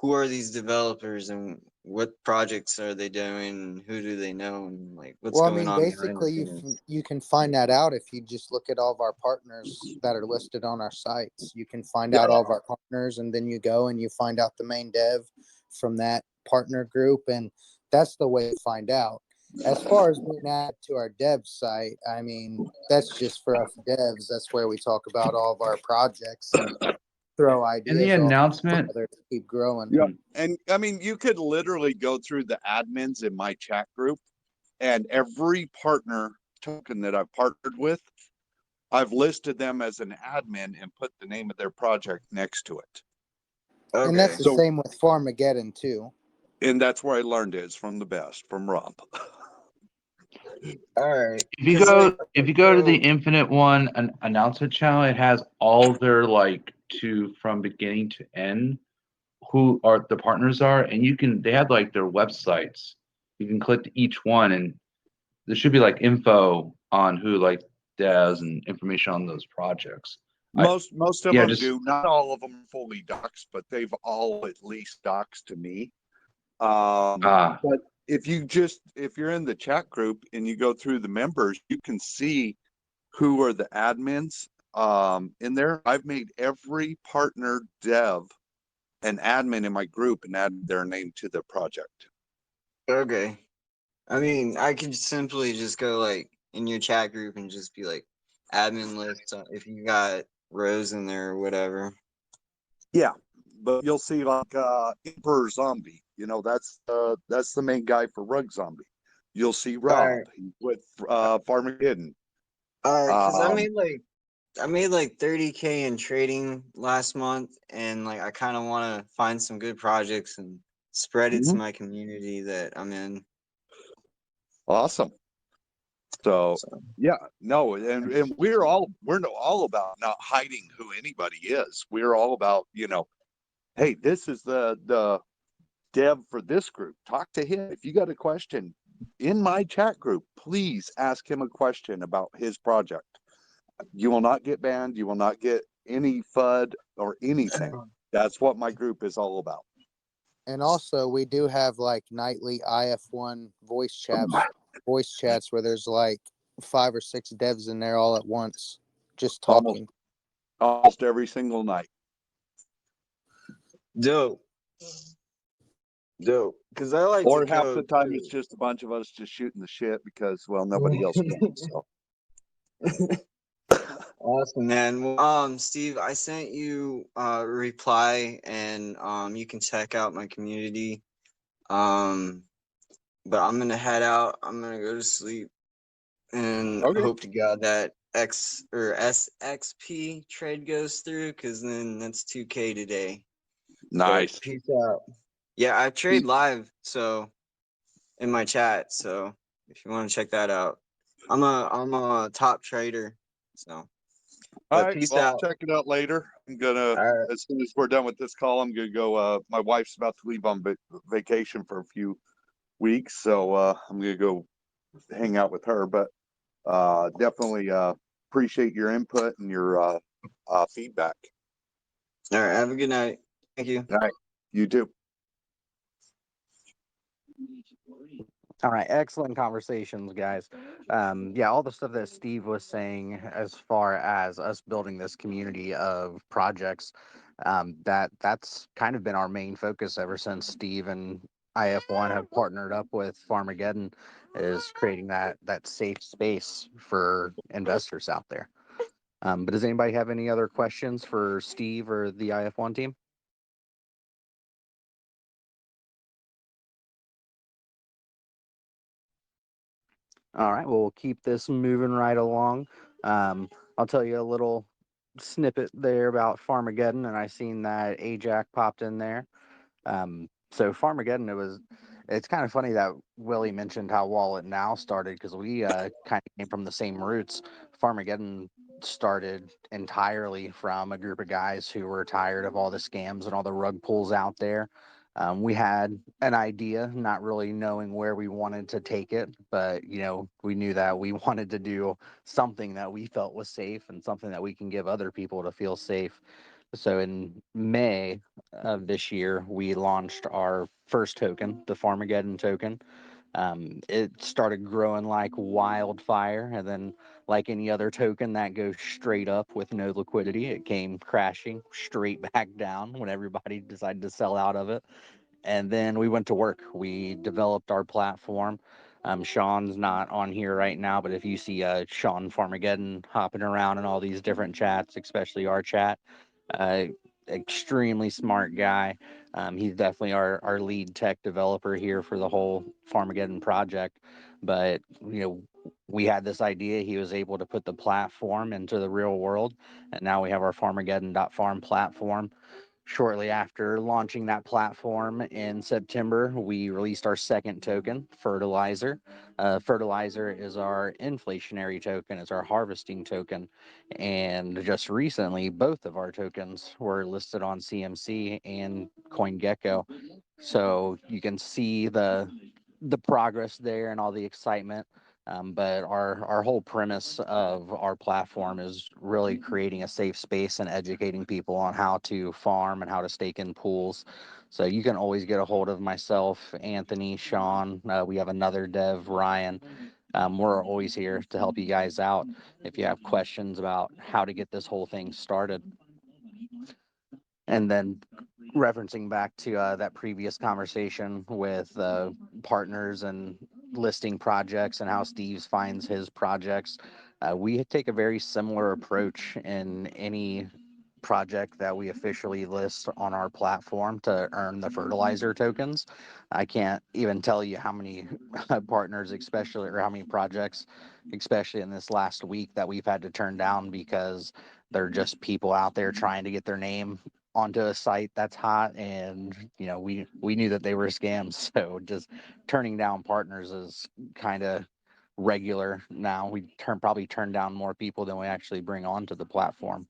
who are these developers and what projects are they doing? Who do they know? And like, what's going on? Basically, you can find that out if you just look at all of our partners that are listed on our sites. You can find out all of our partners, and then you go and you find out the main dev from that partner group, and that's the way to find out. As far as being added to our dev site, I mean, that's just for us devs. That's where we talk about all of our projects and throw ideas. In the announcement, to keep growing. Yeah, and I mean, you could literally go through the admins in my chat group, and every partner token that I've partnered with, I've listed them as an admin and put the name of their project next to it. Okay. And that's the same with Farmageddon too. And that's where I learned it. It's from the best, from Rob. All right. If you go to the InfiniteOne announcement channel, it has all their from beginning to end who are the partners are, and they have like their websites. You can click each one, and there should be like info on who like devs and information on those projects. Most of them do. Not all of them fully doxed, but they've all at least doxed to me. But if you're in the chat group and you go through the members, you can see who are the admins in there. I've made every partner dev an admin in my group and add their name to the project. Okay. I mean, I could simply just go like in your chat group and just be like admin list if you got rows in there or whatever. Yeah, but you'll see like Emperor Zombie. You know, that's the main guy for Rug Zombie. You'll see Rob with Farmageddon. All right, because I made like 30K in trading last month, and like I kind of want to find some good projects and spread it to my community that I'm in. Awesome. So yeah, no, and we're all about not hiding who anybody is. We're all about, you know, hey, this is the dev for this group. Talk to him. If you got a question in my chat group, please ask him a question about his project. You will not get banned. You will not get any FUD or anything. That's what my group is all about. And also, we do have like nightly IF1 voice chats where there's like 5 or 6 devs in there all at once, just talking. Almost every single night. Dope. Dope. Because I like Or to half the code time too. it's just a bunch of us just shooting the shit because, well, nobody else can. So Awesome, man. Well, Steve, I sent you a reply, and you can check out my community. But I'm gonna head out. I'm gonna go to sleep, and Okay. hope to God that X or SXP trade goes through, because then that's 2K today. But nice. peace out. Yeah, I trade live, so in my chat. So if you want to check that out, I'm a top trader. So, All but right. peace Well, out. I'll check it out later. I'm gonna, All right. as soon as we're done with this call, I'm gonna go. My wife's about to leave on vacation for a few weeks, so I'm gonna go hang out with her. But definitely appreciate your input and your feedback. All right. Have a good night. Thank you. All right. You too. All right, excellent conversations, guys. Yeah, all the stuff that Steve was saying as far as us building this community of projects, that's kind of been our main focus ever since Steve and IF1 have partnered up with Farmageddon, is creating that safe space for investors out there. But does anybody have any other questions for Steve or the IF1 team? All right, well, we'll keep this moving right along. I'll tell you a little snippet there about Farmageddon, and I seen that Ajax popped in there. So Farmageddon, it's kind of funny that Willie mentioned how WalletNow started, because we kind of came from the same roots. Farmageddon started entirely from a group of guys who were tired of all the scams and all the rug pulls out there. We had an idea, not really knowing where we wanted to take it, but we knew that we wanted to do something that we felt was safe and something that we can give other people to feel safe. So in May of this year, we launched our first token, the Farmageddon token. It started growing like wildfire, and then, like any other token that goes straight up with no liquidity, it came crashing straight back down when everybody decided to sell out of it. And then we went to work. We developed our platform. Sean's not on here right now, but if you see Sean Farmageddon hopping around in all these different chats, especially our chat, uh, extremely smart guy. He's definitely our lead tech developer here for the whole Farmageddon project. But we had this idea. He was able to put the platform into the real world, and now we have our Farmageddon.farm platform. Shortly after launching that platform in September, we released our second token, Fertilizer. Fertilizer is our inflationary token, it's our harvesting token. And just recently, both of our tokens were listed on CMC and CoinGecko. So you can see the progress there and all the excitement. But our whole premise of our platform is really creating a safe space and educating people on how to farm and how to stake in pools. So you can always get a hold of myself, Anthony, Sean. We have another dev, Ryan. We're always here to help you guys out if you have questions about how to get this whole thing started. And then referencing back to that previous conversation with partners and listing projects and how Steve finds his projects, we take a very similar approach in any project that we officially list on our platform to earn the fertilizer tokens. I can't even tell you how many partners, especially, or how many projects, especially in this last week, that we've had to turn down because they're just people out there trying to get their name onto a site that's hot, and we knew that they were scams. So just turning down partners is kind of regular now. We probably turn down more people than we actually bring onto the platform.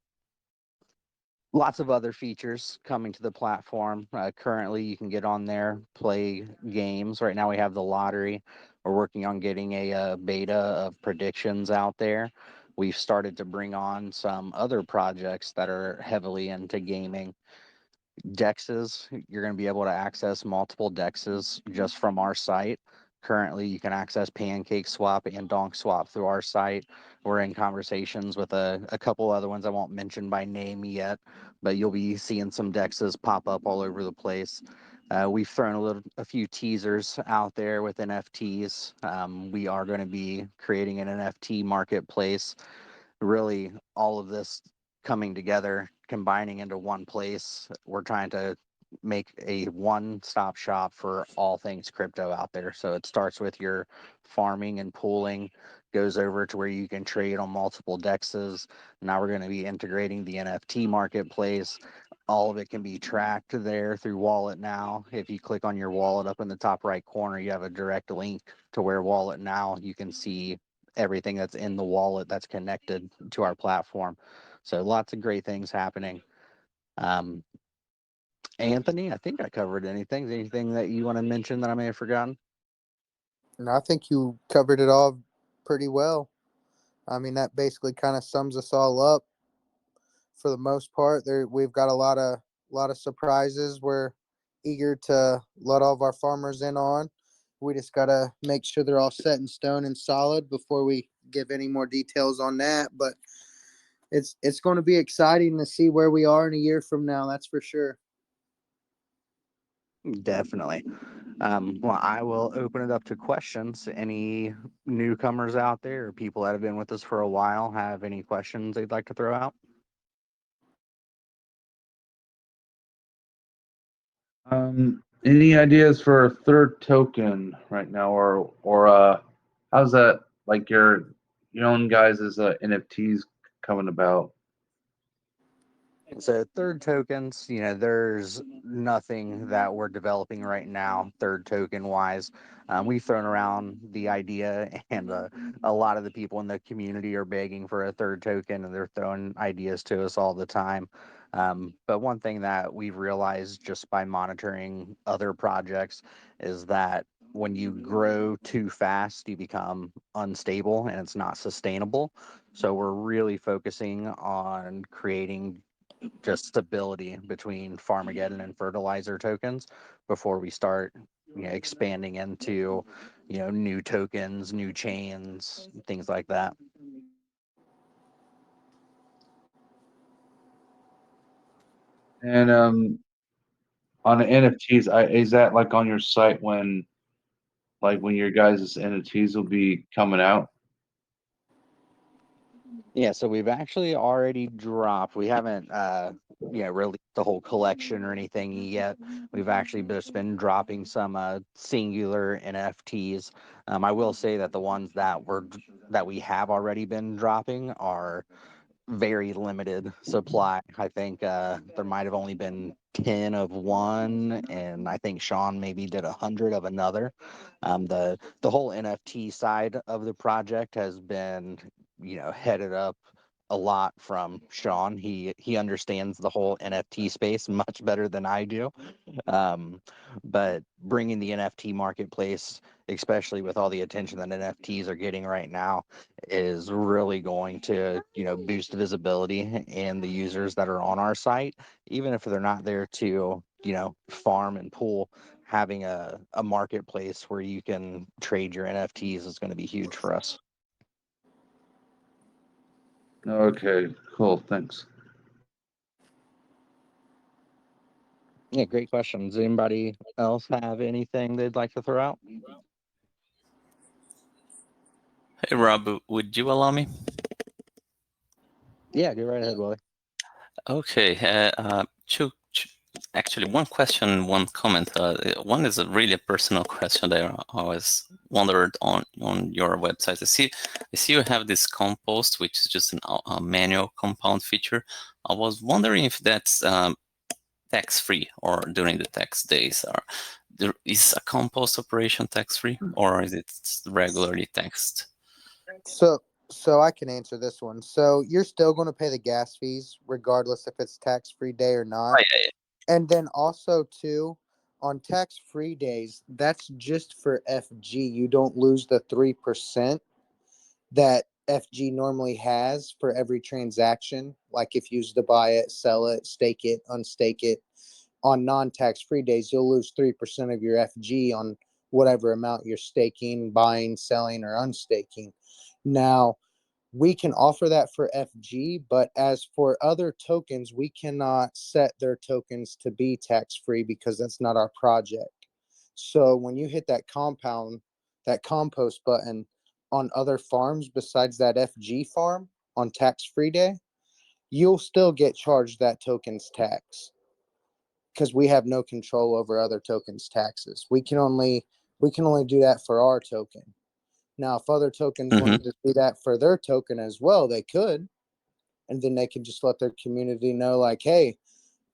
Lots of other features coming to the platform. Currently, you can get on there, play games. Right now, we have the lottery. We're working on getting a beta of predictions out there. We've started to bring on some other projects that are heavily into gaming. Dexes, you're going to be able to access multiple dexes just from our site. currently you can access Pancakeswap and DonkSwap through our site. We're in conversations with a couple other ones I won't mention by name yet, but you'll be seeing some dexes pop up all over the place. We've thrown a few teasers out there with NFTs. We are going to be creating an NFT marketplace. Really, all of this coming together, combining into one place. We're trying to make a one-stop shop for all things crypto out there. So it starts with your farming and pooling, goes over to where you can trade on multiple dexes. Now we're going to be integrating the NFT marketplace. All of it can be tracked there through WalletNow. If you click on your wallet up in the top right corner, you have a direct link to where WalletNow, you can see everything that's in the wallet that's connected to our platform. So lots of great things happening. Anthony, I think I covered anything. Anything that you want to mention that I may have forgotten? And I think you covered it all pretty well. I mean, that basically kind of sums us all up for the most part. We've got a lot of surprises we're eager to let all of our farmers in on. We just got to make sure they're all set in stone and solid before we give any more details on that. But it's going to be exciting to see where we are in a year from now. That's for sure. Definitely. Well, I will open it up to questions. Any newcomers out there or people that have been with us for a while have any questions they'd like to throw out? Any ideas for a third token right now, or how's that like your own guys' NFTs coming about? So third tokens, there's nothing that we're developing right now, third token wise. We've thrown around the idea, and a lot of the people in the community are begging for a third token, and they're throwing ideas to us all the time. But one thing that we've realized just by monitoring other projects is that when you grow too fast, you become unstable and it's not sustainable. So we're really focusing on creating just stability between Farmageddon and Fertilizer tokens before we start expanding into new tokens, new chains, things like that. And on the NFTs, is that like on your site when your guys' NFTs will be coming out? Yeah, so we've actually already dropped. We haven't released the whole collection or anything yet. We've actually just been dropping some singular NFTs. I will say that the ones that we have already been dropping are very limited supply. I think there might have only been 10 of one, and I think Sean maybe did 100 of another. The whole NFT side of the project has been, headed up a lot from Sean. He understands the whole NFT space much better than I do. But bringing the NFT marketplace, especially with all the attention that NFTs are getting right now, is really going to, boost visibility and the users that are on our site, even if they're not there to, farm and pool. Having a marketplace where you can trade your NFTs is going to be huge for us. Okay, cool. Thanks. Yeah, great questions. Anybody else have anything they'd like to throw out? Hey, Rob, would you allow me? Yeah, go right ahead, Willie. Okay. Actually, one question, one comment. One is a really personal question that I always wondered on your website. I see you have this compost, which is just a manual compound feature. I was wondering if that's tax-free or during the tax days. Is a compost operation tax-free or is it regularly taxed? So I can answer this one. So you're still going to pay the gas fees regardless if it's tax-free day or not. Oh, yeah. And then also too, on tax-free days, that's just for FG. You don't lose the 3% that FG normally has for every transaction. Like if you use to buy it, sell it, stake it, unstake it. On non-tax-free days, you'll lose 3% of your FG on whatever amount you're staking, buying, selling, or unstaking. Now, we can offer that for FG, but as for other tokens, we cannot set their tokens to be tax-free because that's not our project. So when you hit that compost button on other farms besides that FG farm on tax-free day, you'll still get charged that token's tax because we have no control over other tokens' taxes. We can only do that for our token. Now, if other tokens Mm-hmm. wanted to do that for their token as well, they could. And then they could just let their community know, like, hey,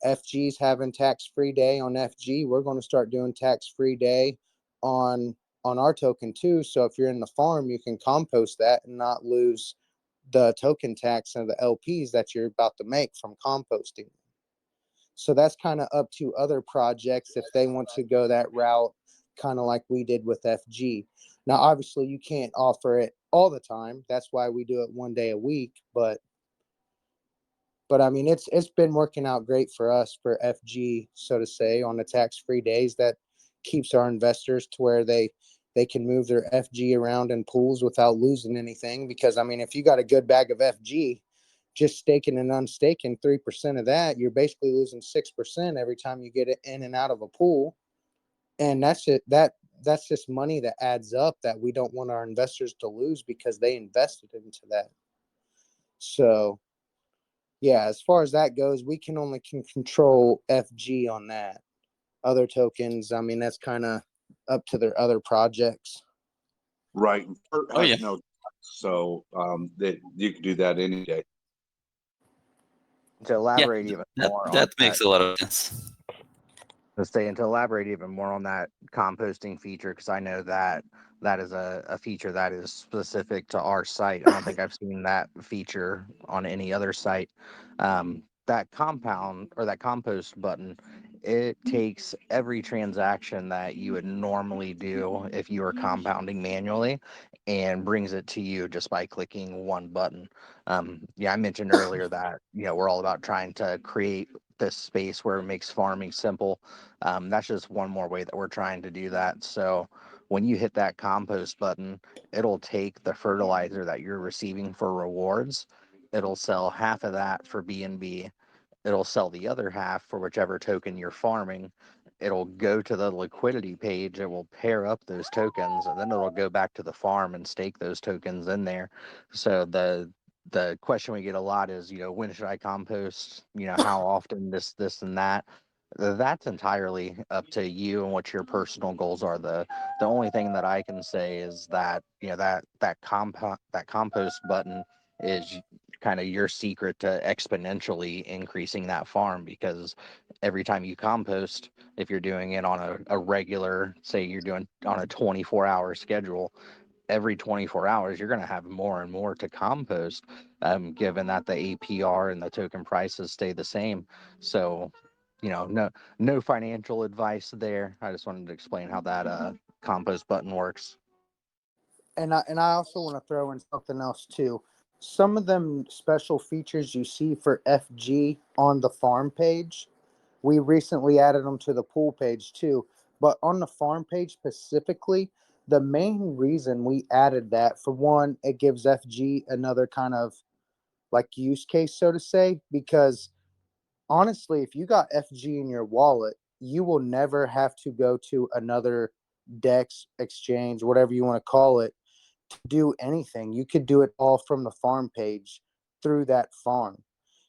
FG's having tax-free day on FG. We're going to start doing tax-free day on our token too. So if you're in the farm, you can compost that and not lose the token tax and the LPs that you're about to make from composting. So that's kind of up to other projects if they want to go that route, kind of like we did with FG. Now, obviously, you can't offer it all the time. That's why we do it one day a week. But I mean, it's been working out great for us for FG, so to say, on the tax-free days. That keeps our investors to where they can move their FG around in pools without losing anything. Because I mean, if you got a good bag of FG, just staking and unstaking 3% of that, you're basically losing 6% every time you get it in and out of a pool. And that's it. That's just money that adds up that we don't want our investors to lose because they invested into that. So yeah, as far as that goes, we can only control FG on that. Other tokens, I mean, that's kind of up to their other projects. Right. And Fert Oh, has yeah. no tax, so that you can do that any day. To elaborate even more That on makes a lot of sense. to elaborate even more on that composting feature, because I know that is a feature that is specific to our site. I don't think I've seen that feature on any other site. That compost button, it takes every transaction that you would normally do if you were compounding manually and brings it to you just by clicking one button. Yeah, I mentioned earlier that we're all about trying to create this space where it makes farming simple. That's just one more way that we're trying to do that. So when you hit that compost button, it'll take the fertilizer that you're receiving for rewards. It'll sell half of that for BNB. It'll sell the other half for whichever token you're farming. It'll go to the liquidity page. It will pair up those tokens, and then it'll go back to the farm and stake those tokens in there. So the question we get a lot is, when should I compost? How often? This, and that. That's entirely up to you and what your personal goals are. The only thing that I can say is that that compost button is kind of your secret to exponentially increasing that farm, because every time you compost, if you're doing it on a regular, say you're doing on a 24-hour schedule, every 24 hours you're going to have more and more to compost, given that the APR and the token prices stay the same. So no financial advice there. I just wanted to explain how that compost button works. And I also want to throw in something else too. Some of them special features you see for FG on the farm page, we recently added them to the pool page too. But on the farm page specifically, the main reason we added that, for one, it gives FG another kind of like use case, so to say, because honestly, if you got FG in your wallet, you will never have to go to another DEX exchange, whatever you want to call it, to do anything. You could do it all from the farm page through that farm.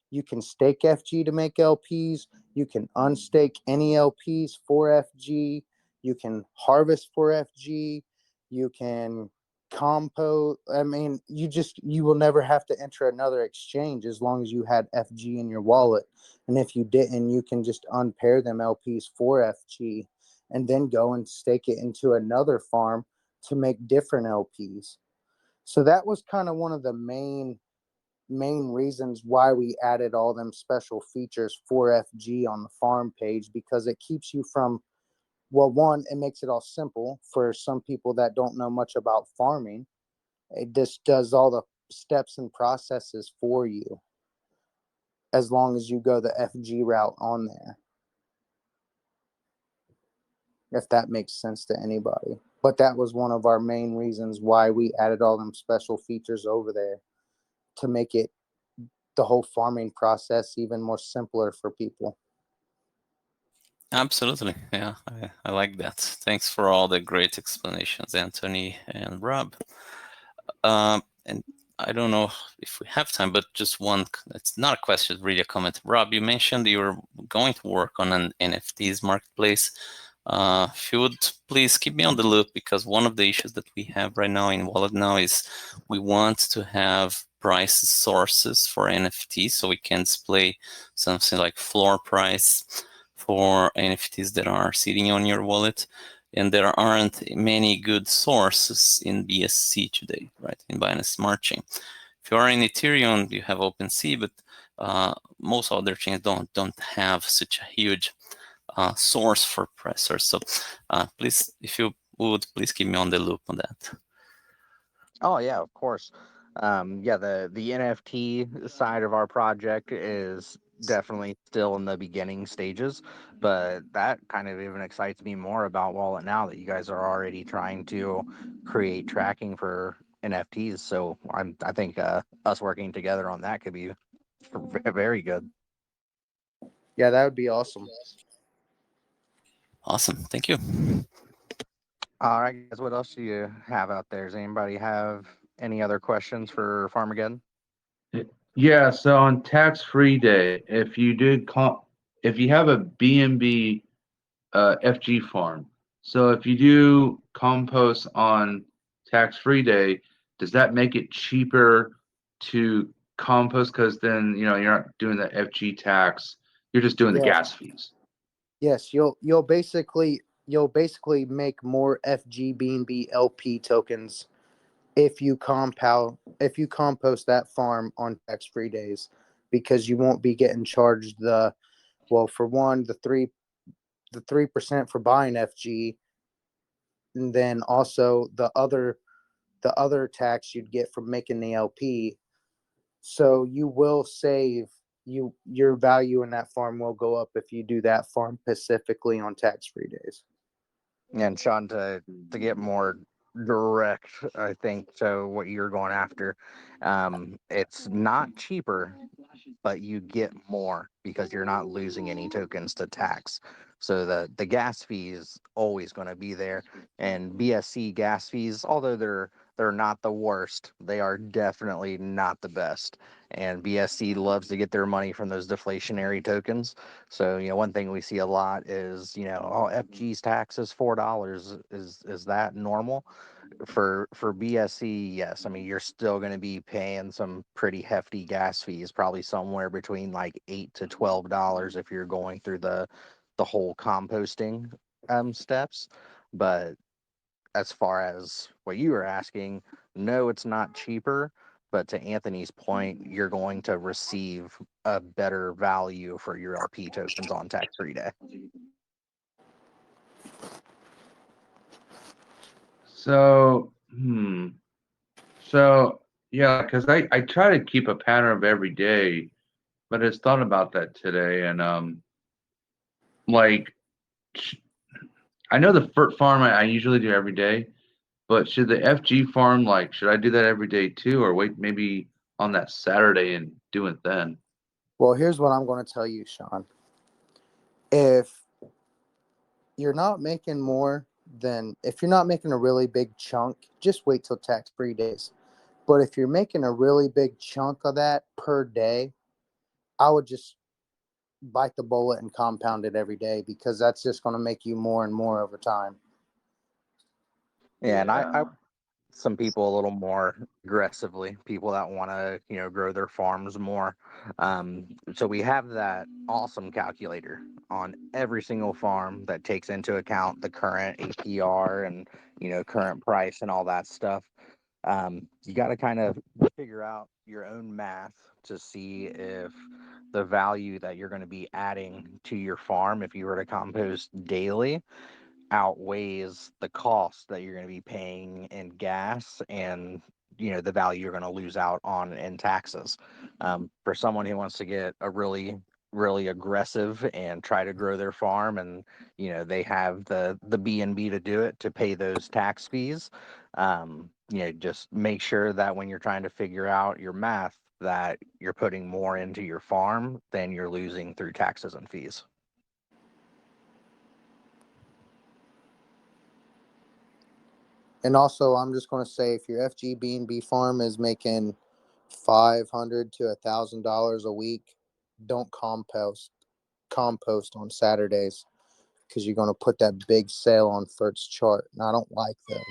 You can stake FG to make LPs. You can unstake any LPs for FG. You can harvest for FG. You can compost. I mean, you will never have to enter another exchange as long as you had FG in your wallet. And if you didn't, you can just unpair them LPs for FG and then go and stake it into another farm to make different LPs. So that was kind of one of the main reasons why we added all them special features for FG on the farm page, because it keeps you from, well, one, it makes it all simple for some people that don't know much about farming. It just does all the steps and processes for you as long as you go the FG route on there. if that makes sense to anybody. But that was one of our main reasons why we added all them special features over there to make it the whole farming process even more simpler for people. Absolutely. Yeah, I like that. Thanks for all the great explanations, Anthony and Rob. And I don't know if we have time, but just one, it's not a question, really a comment. Rob, you mentioned you were going to work on an NFTs marketplace. If you would please keep me on the loop, because one of the issues that we have right now in WalletNow is we want to have price sources for NFTs, so we can display something like floor price for NFTs that are sitting on your wallet. And there aren't many good sources in BSC today, right? In Binance Smart Chain. If you are in Ethereum, you have OpenSea, but most other chains don't have such a huge source for pressers. So please, if you would, please keep me on the loop on that. Oh yeah, of course. Yeah, the NFT side of our project is definitely still in the beginning stages, but that kind of even excites me more about WalletNow, that you guys are already trying to create tracking for NFTs. So I think us working together on that could be very good. Yeah, that would be awesome. Awesome, thank you. All right, guys, what else do you have out there? Does anybody have any other questions for Farmageddon? Yeah, so on tax-free day, if you if you have a BNB FG farm, so if you do compost on tax-free day, does that make it cheaper to compost? Because then you're not doing the FG tax, you're just doing the Yes. gas fees. Yes, you'll basically make more FG LP tokens if you compost that farm on tax-free days, because you won't be getting charged for one, the 3% for buying FG, and then also the other tax you'd get from making the LP. So you will save your value in that farm will go up if you do that farm specifically on tax-free days. And Sean, to get more direct, I think, so what you're going after, it's not cheaper, but you get more because you're not losing any tokens to tax. So the gas fee is always going to be there, and BSC gas fees, although they're not the worst, they are definitely not the best. And BSC loves to get their money from those deflationary tokens. So one thing we see a lot is oh, FG's tax is $4. Is that normal? For BSC, yes. I mean, you're still going to be paying some pretty hefty gas fees, probably somewhere between like $8 to $12 if you're going through the whole composting steps. But as far as what you were asking, no, it's not cheaper. But to Anthony's point, you're going to receive a better value for your LP tokens on tax-free day. So, so yeah, because I try to keep a pattern of every day, but I just thought about that today, and like I know the farm I usually do every day, but should the FG farm, like, should I do that every day too, or wait maybe on that Saturday and do it then? Well, here's what I'm going to tell you, Sean. If you're not making if you're not making a really big chunk, just wait till tax-free days. But if you're making a really big chunk of that per day, I would just bite the bullet and compound it every day, because that's just going to make you more and more over time. Yeah, and I some people a little more aggressively, people that want to grow their farms more. So we have that awesome calculator on every single farm that takes into account the current APR and current price and all that stuff. You got to kind of figure out your own math to see if the value that you're going to be adding to your farm, if you were to compost daily, outweighs the cost that you're going to be paying in gas and the value you're going to lose out on in taxes. For someone who wants to get a really really aggressive and try to grow their farm, and they have the B&B to do it, to pay those tax fees. Just make sure that when you're trying to figure out your math, that you're putting more into your farm than you're losing through taxes and fees. And also, I'm just going to say, if your FGB&B farm is making $500 to $1,000 a week, don't compost on Saturdays, because you're going to put that big sale on Fert's chart, and I don't like those.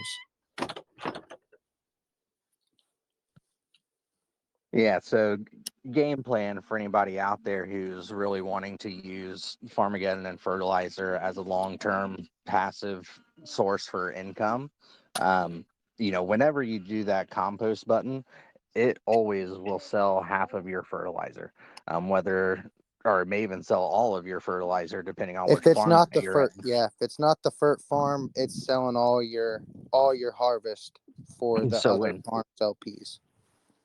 Yeah, so game plan for anybody out there who's really wanting to use Farmageddon and Fertilizer as a long-term passive source for income. Whenever you do that compost button, it always will sell half of your fertilizer, or it may even sell all of your fertilizer, depending on which If it's farm not that the you're Fert, in. yeah, if it's not the Fert farm, it's selling all your harvest for the So other when farms LPs.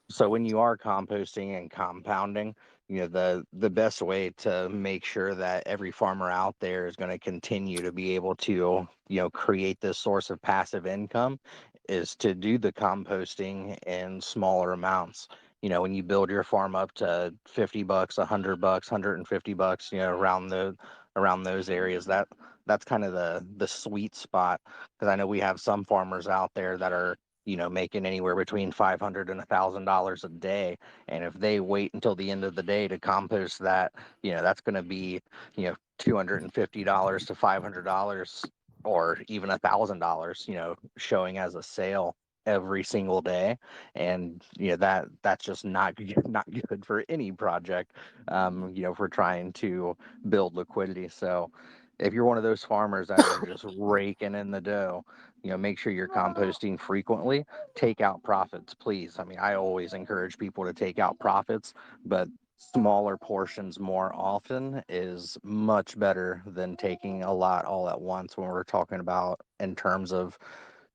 So when you are composting and compounding, the best way to make sure that every farmer out there is going to continue to be able to, create this source of passive income, is to do the composting in smaller amounts. When you build your farm up to $50, $100, $150, around those areas, that's kind of the sweet spot. Because I know we have some farmers out there that are making anywhere between $500 and $1,000 a day. And if they wait until the end of the day to compost that, that's going to be, $250 to $500, or even $1,000, showing as a sale every single day. And that's just not good for any project, if we're trying to build liquidity. So if you're one of those farmers that are just raking in the dough, make sure you're composting frequently. Take out profits, please. I mean, I always encourage people to take out profits, but smaller portions more often is much better than taking a lot all at once, when we're talking about in terms of,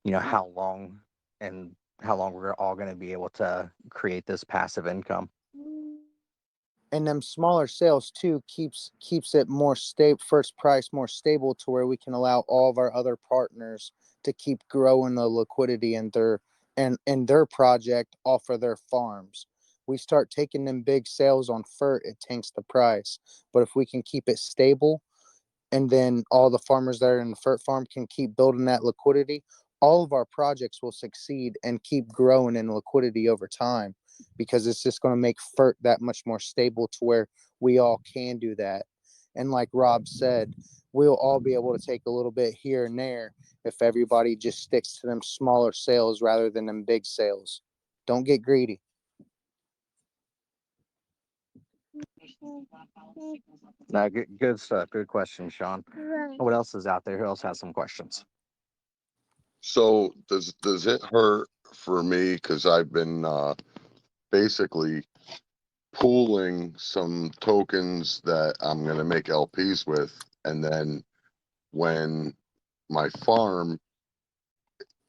how long we're all going to be able to create this passive income. And them smaller sales too keeps it more stable, first price more stable, to where we can allow all of our other partners to keep growing the liquidity in their project off of their farms. We start taking them big sales on Fert, it tanks the price. But if we can keep it stable, and then all the farmers that are in the Fert farm can keep building that liquidity, all of our projects will succeed and keep growing in liquidity over time, because it's just going to make Fert that much more stable, to where we all can do that. And like Rob said, we'll all be able to take a little bit here and there if everybody just sticks to them smaller sales rather than them big sales. Don't get greedy. No, good stuff. Good question, Sean. What else is out there? Who else has some questions? So does it hurt for me, because I've been basically pooling some tokens that I'm going to make LPs with, and then when my farm,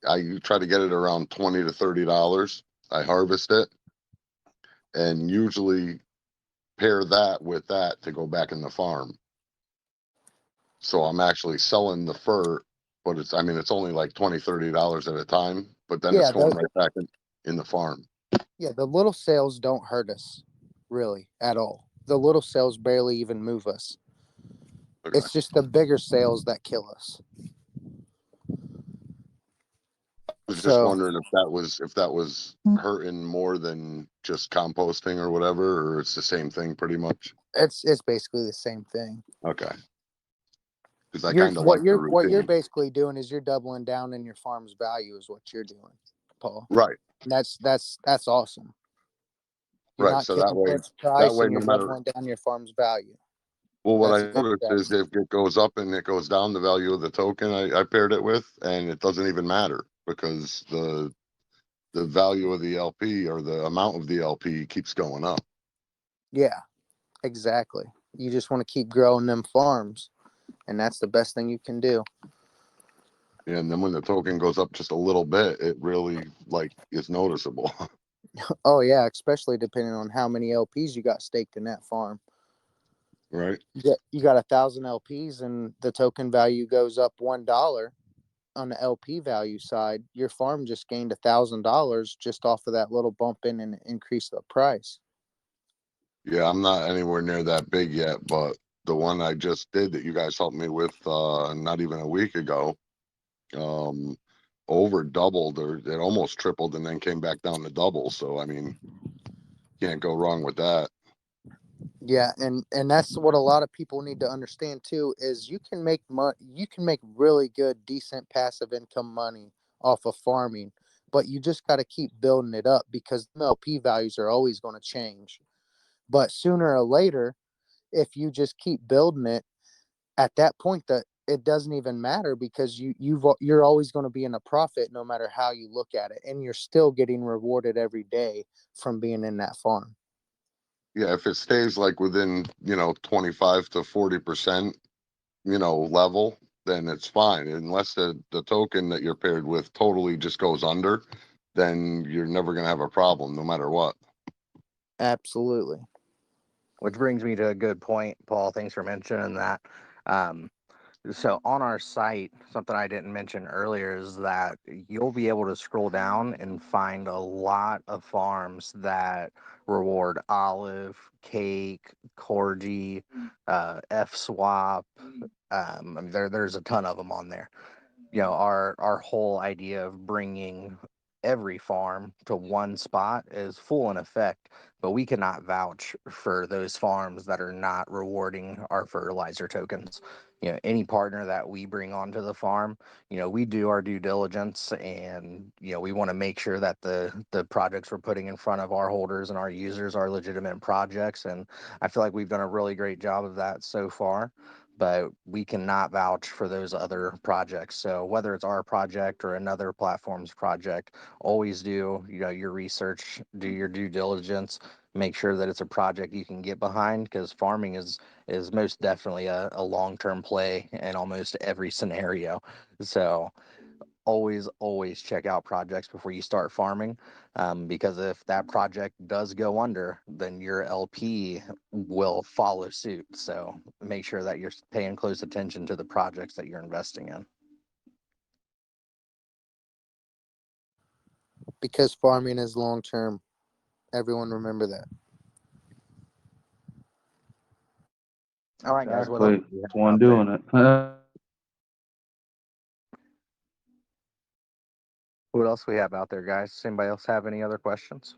I try to get it around $20 to $30, I harvest it, and usually pair that with that to go back in the farm. So I'm actually selling the fur, but it's only like $20, $30 at a time, but then it's going right back in the farm. Yeah, the little sales don't hurt us really at all. The little sales barely even move us. Okay. It's just the bigger sales that kill us. I was just wondering if that was hurting more than just composting or whatever, or it's the same thing pretty much. It's basically the same thing. Okay. Because I kind of like the routine. What you're basically doing is you're doubling down in your farm's value, is what you're doing, Paul. Right. That's awesome. You're Right. not So killing that way, price, and no you're matter. doubling down your farm's value. Well, what That's I a good noticed is strategy. if it goes up and it goes down, the value of the token I paired it with, and it doesn't even matter, because the value of the LP, or the amount of the LP, keeps going up. Yeah, exactly. You just want to keep growing them farms, and that's the best thing you can do. And then when the token goes up just a little bit, it really is noticeable. Oh yeah, especially depending on how many LPs you got staked in that farm. Right. You got 1,000 LPs and the token value goes up $1 on the LP value side. Your farm just gained $1,000 just off of that little bump in and increase the price. Yeah, I'm not anywhere near that big yet, but the one I just did that you guys helped me with not even a week ago, over doubled, or it almost tripled and then came back down to double. So I mean, can't go wrong with that. Yeah, and that's what a lot of people need to understand too is you can make really good decent passive income money off of farming, but you just got to keep building it up because MLP values are always going to change. But sooner or later, if you just keep building it, at that point that it doesn't even matter because you're always going to be in a profit no matter how you look at it, and you're still getting rewarded every day from being in that farm. Yeah, if it stays like within 25 to 40% level, then it's fine. Unless the token that you're paired with totally just goes under, then you're never gonna have a problem no matter what. Absolutely. Which brings me to a good point, Paul. Thanks for mentioning that. Um, so on our site, something I didn't mention earlier is that you'll be able to scroll down and find a lot of farms that reward Olive, Cake, Corgi, F-Swap. I mean, there's a ton of them on there. Our whole idea of bringing every farm to one spot is full in effect, but we cannot vouch for those farms that are not rewarding our fertilizer tokens. Any partner that we bring onto the farm, we do our due diligence, and we want to make sure that the projects we're putting in front of our holders and our users are legitimate projects, and I feel like we've done a really great job of that so far, but we cannot vouch for those other projects. So whether it's our project or another platform's project, always do your research, do your due diligence, make sure that it's a project you can get behind, because farming is most definitely a long-term play in almost every scenario. So always check out projects before you start farming, because if that project does go under, then your LP will follow suit. So make sure that you're paying close attention to the projects that you're investing in. Because farming is long term. Everyone remember that. All right, guys, what else Exactly. do we That's have one out there? doing it. What else we have out there, guys? Anybody else have any other questions?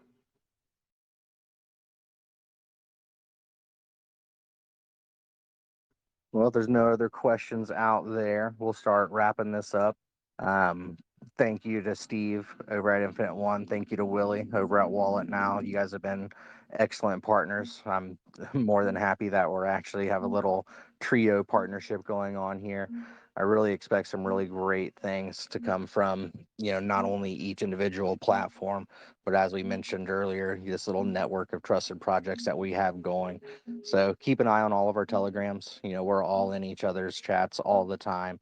Well, if there's no other questions out there, we'll start wrapping this up. Um, Thank you to Steve over at InfiniteOne. Thank you to Willie over at WalletNow. You guys have been excellent partners. I'm more than happy that we're actually have a little trio partnership going on here. I really expect some really great things to come from, not only each individual platform, but as we mentioned earlier, this little network of trusted projects that we have going. So keep an eye on all of our telegrams. We're all in each other's chats all the time.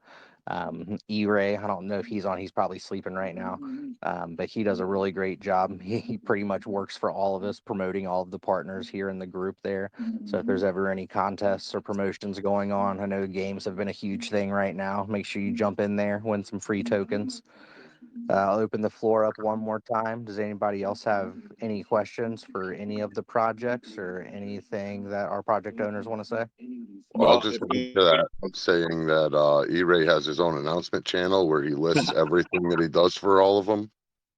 E-Ray, I don't know if he's on. He's probably sleeping right now, but he does a really great job. He pretty much works for all of us, promoting all of the partners here in the group there. So if there's ever any contests or promotions going on, I know games have been a huge thing right now. Make sure you jump in there, win some free tokens. I'll open the floor up one more time. Does anybody else have any questions for any of the projects or anything that our project owners want to say? Well, I'll Well, just if add to that, saying that E-Ray has his own announcement channel where he lists everything that he does for all of them.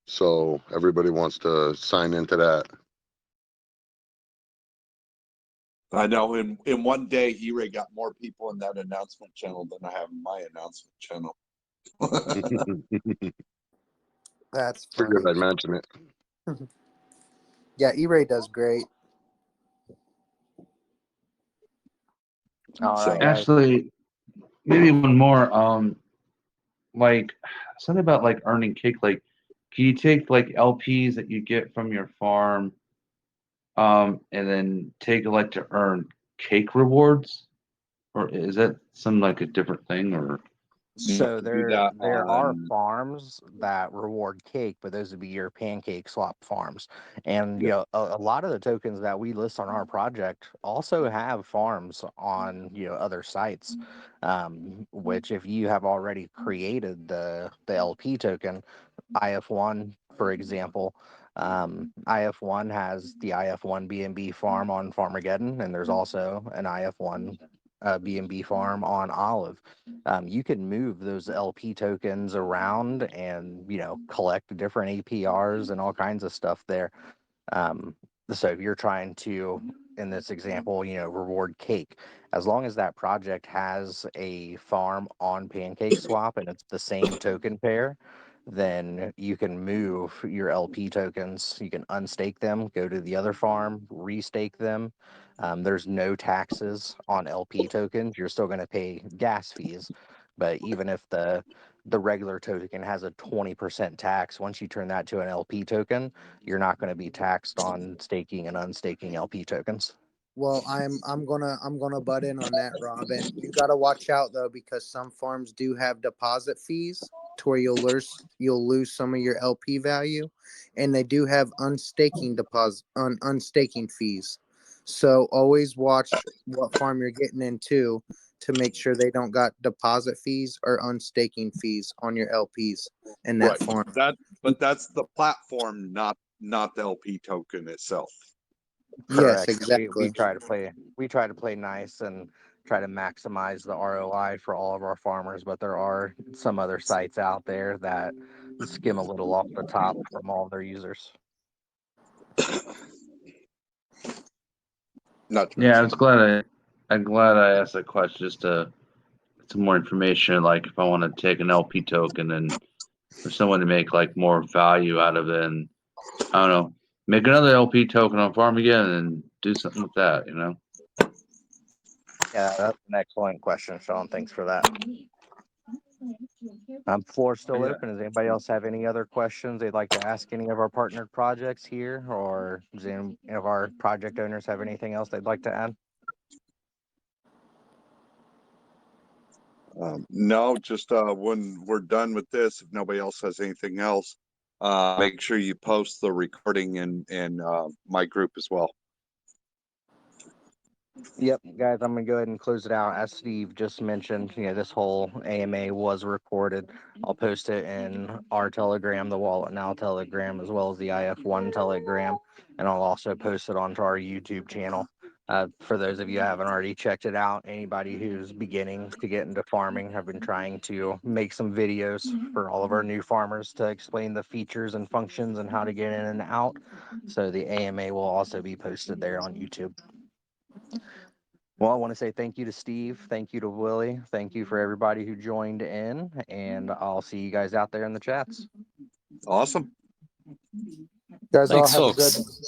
So everybody wants to sign into that. I know in one day, E-Ray got more people in that announcement channel than I have in my announcement channel. That's Figured funny. I'd mention it. Yeah, E-Ray does great. All So right, guys. Actually, maybe one more. Like something about like earning cake. Like, can you take like LPs that you get from your farm, and then take it like to earn cake rewards, or is that some like a different thing? Or So do there that are on. farms that reward cake, but those would be your Pancakeswap farms. And Yeah. a lot of the tokens that we list on our project also have farms on other sites. Which if you have already created the LP token, IF1, for example, IF1 has the IF1 BNB farm on Farmageddon, and there's also an IF1 BNB farm on Olive. You can move those LP tokens around and collect different APRs and all kinds of stuff there. Um, so if you're trying to, in this example, reward cake, as long as that project has a farm on Pancakeswap and it's the same token pair, then you can move your LP tokens. You can unstake them, go to the other farm, restake them. There's no taxes on LP tokens. You're still going to pay gas fees, but even if the regular token has a 20% tax, once you turn that to an LP token, you're not going to be taxed on staking and unstaking LP tokens. Well, I'm gonna butt in on that, Robin. You gotta watch out though, because some farms do have deposit fees to where you'll lose some of your LP value, and they do have unstaking fees. So always watch what farm you're getting into to make sure they don't got deposit fees or unstaking fees on your LPs in that Right. farm. But that's the platform, not the LP token itself. Yes, Correct. We exactly. try to play nice and try to maximize the ROI for all of our farmers, but there are some other sites out there that skim a little off the top from all their users. Not to Yeah, mention. I'm glad I asked that question just to get some more information. Like if I want to take an LP token and for someone to make like more value out of it, and I don't know, make another LP token on Farmageddon and do something with that. Yeah, that's an excellent question, Sean. Thanks for that. Floor's still Yeah. open. Does anybody else have any other questions they'd like to ask any of our partnered projects here, or does any of our project owners have anything else they'd like to add? No, just when we're done with this, if nobody else has anything else, make sure you post the recording in my group as well. Yep, guys, I'm gonna go ahead and close it out. As Steve just mentioned, this whole AMA was recorded. I'll post it in our Telegram, the WalletNow Telegram, as well as the IF1 Telegram, and I'll also post it onto our YouTube channel. For those of you who haven't already checked it out, anybody who's beginning to get into farming, I've been trying to make some videos for all of our new farmers to explain the features and functions and how to get in and out. So the AMA will also be posted there on YouTube. Well, I want to say thank you to Steve. Thank you to Willie. Thank you for everybody who joined in, and I'll see you guys out there in the chats. Awesome. Guys, all Thanks, have a good folks.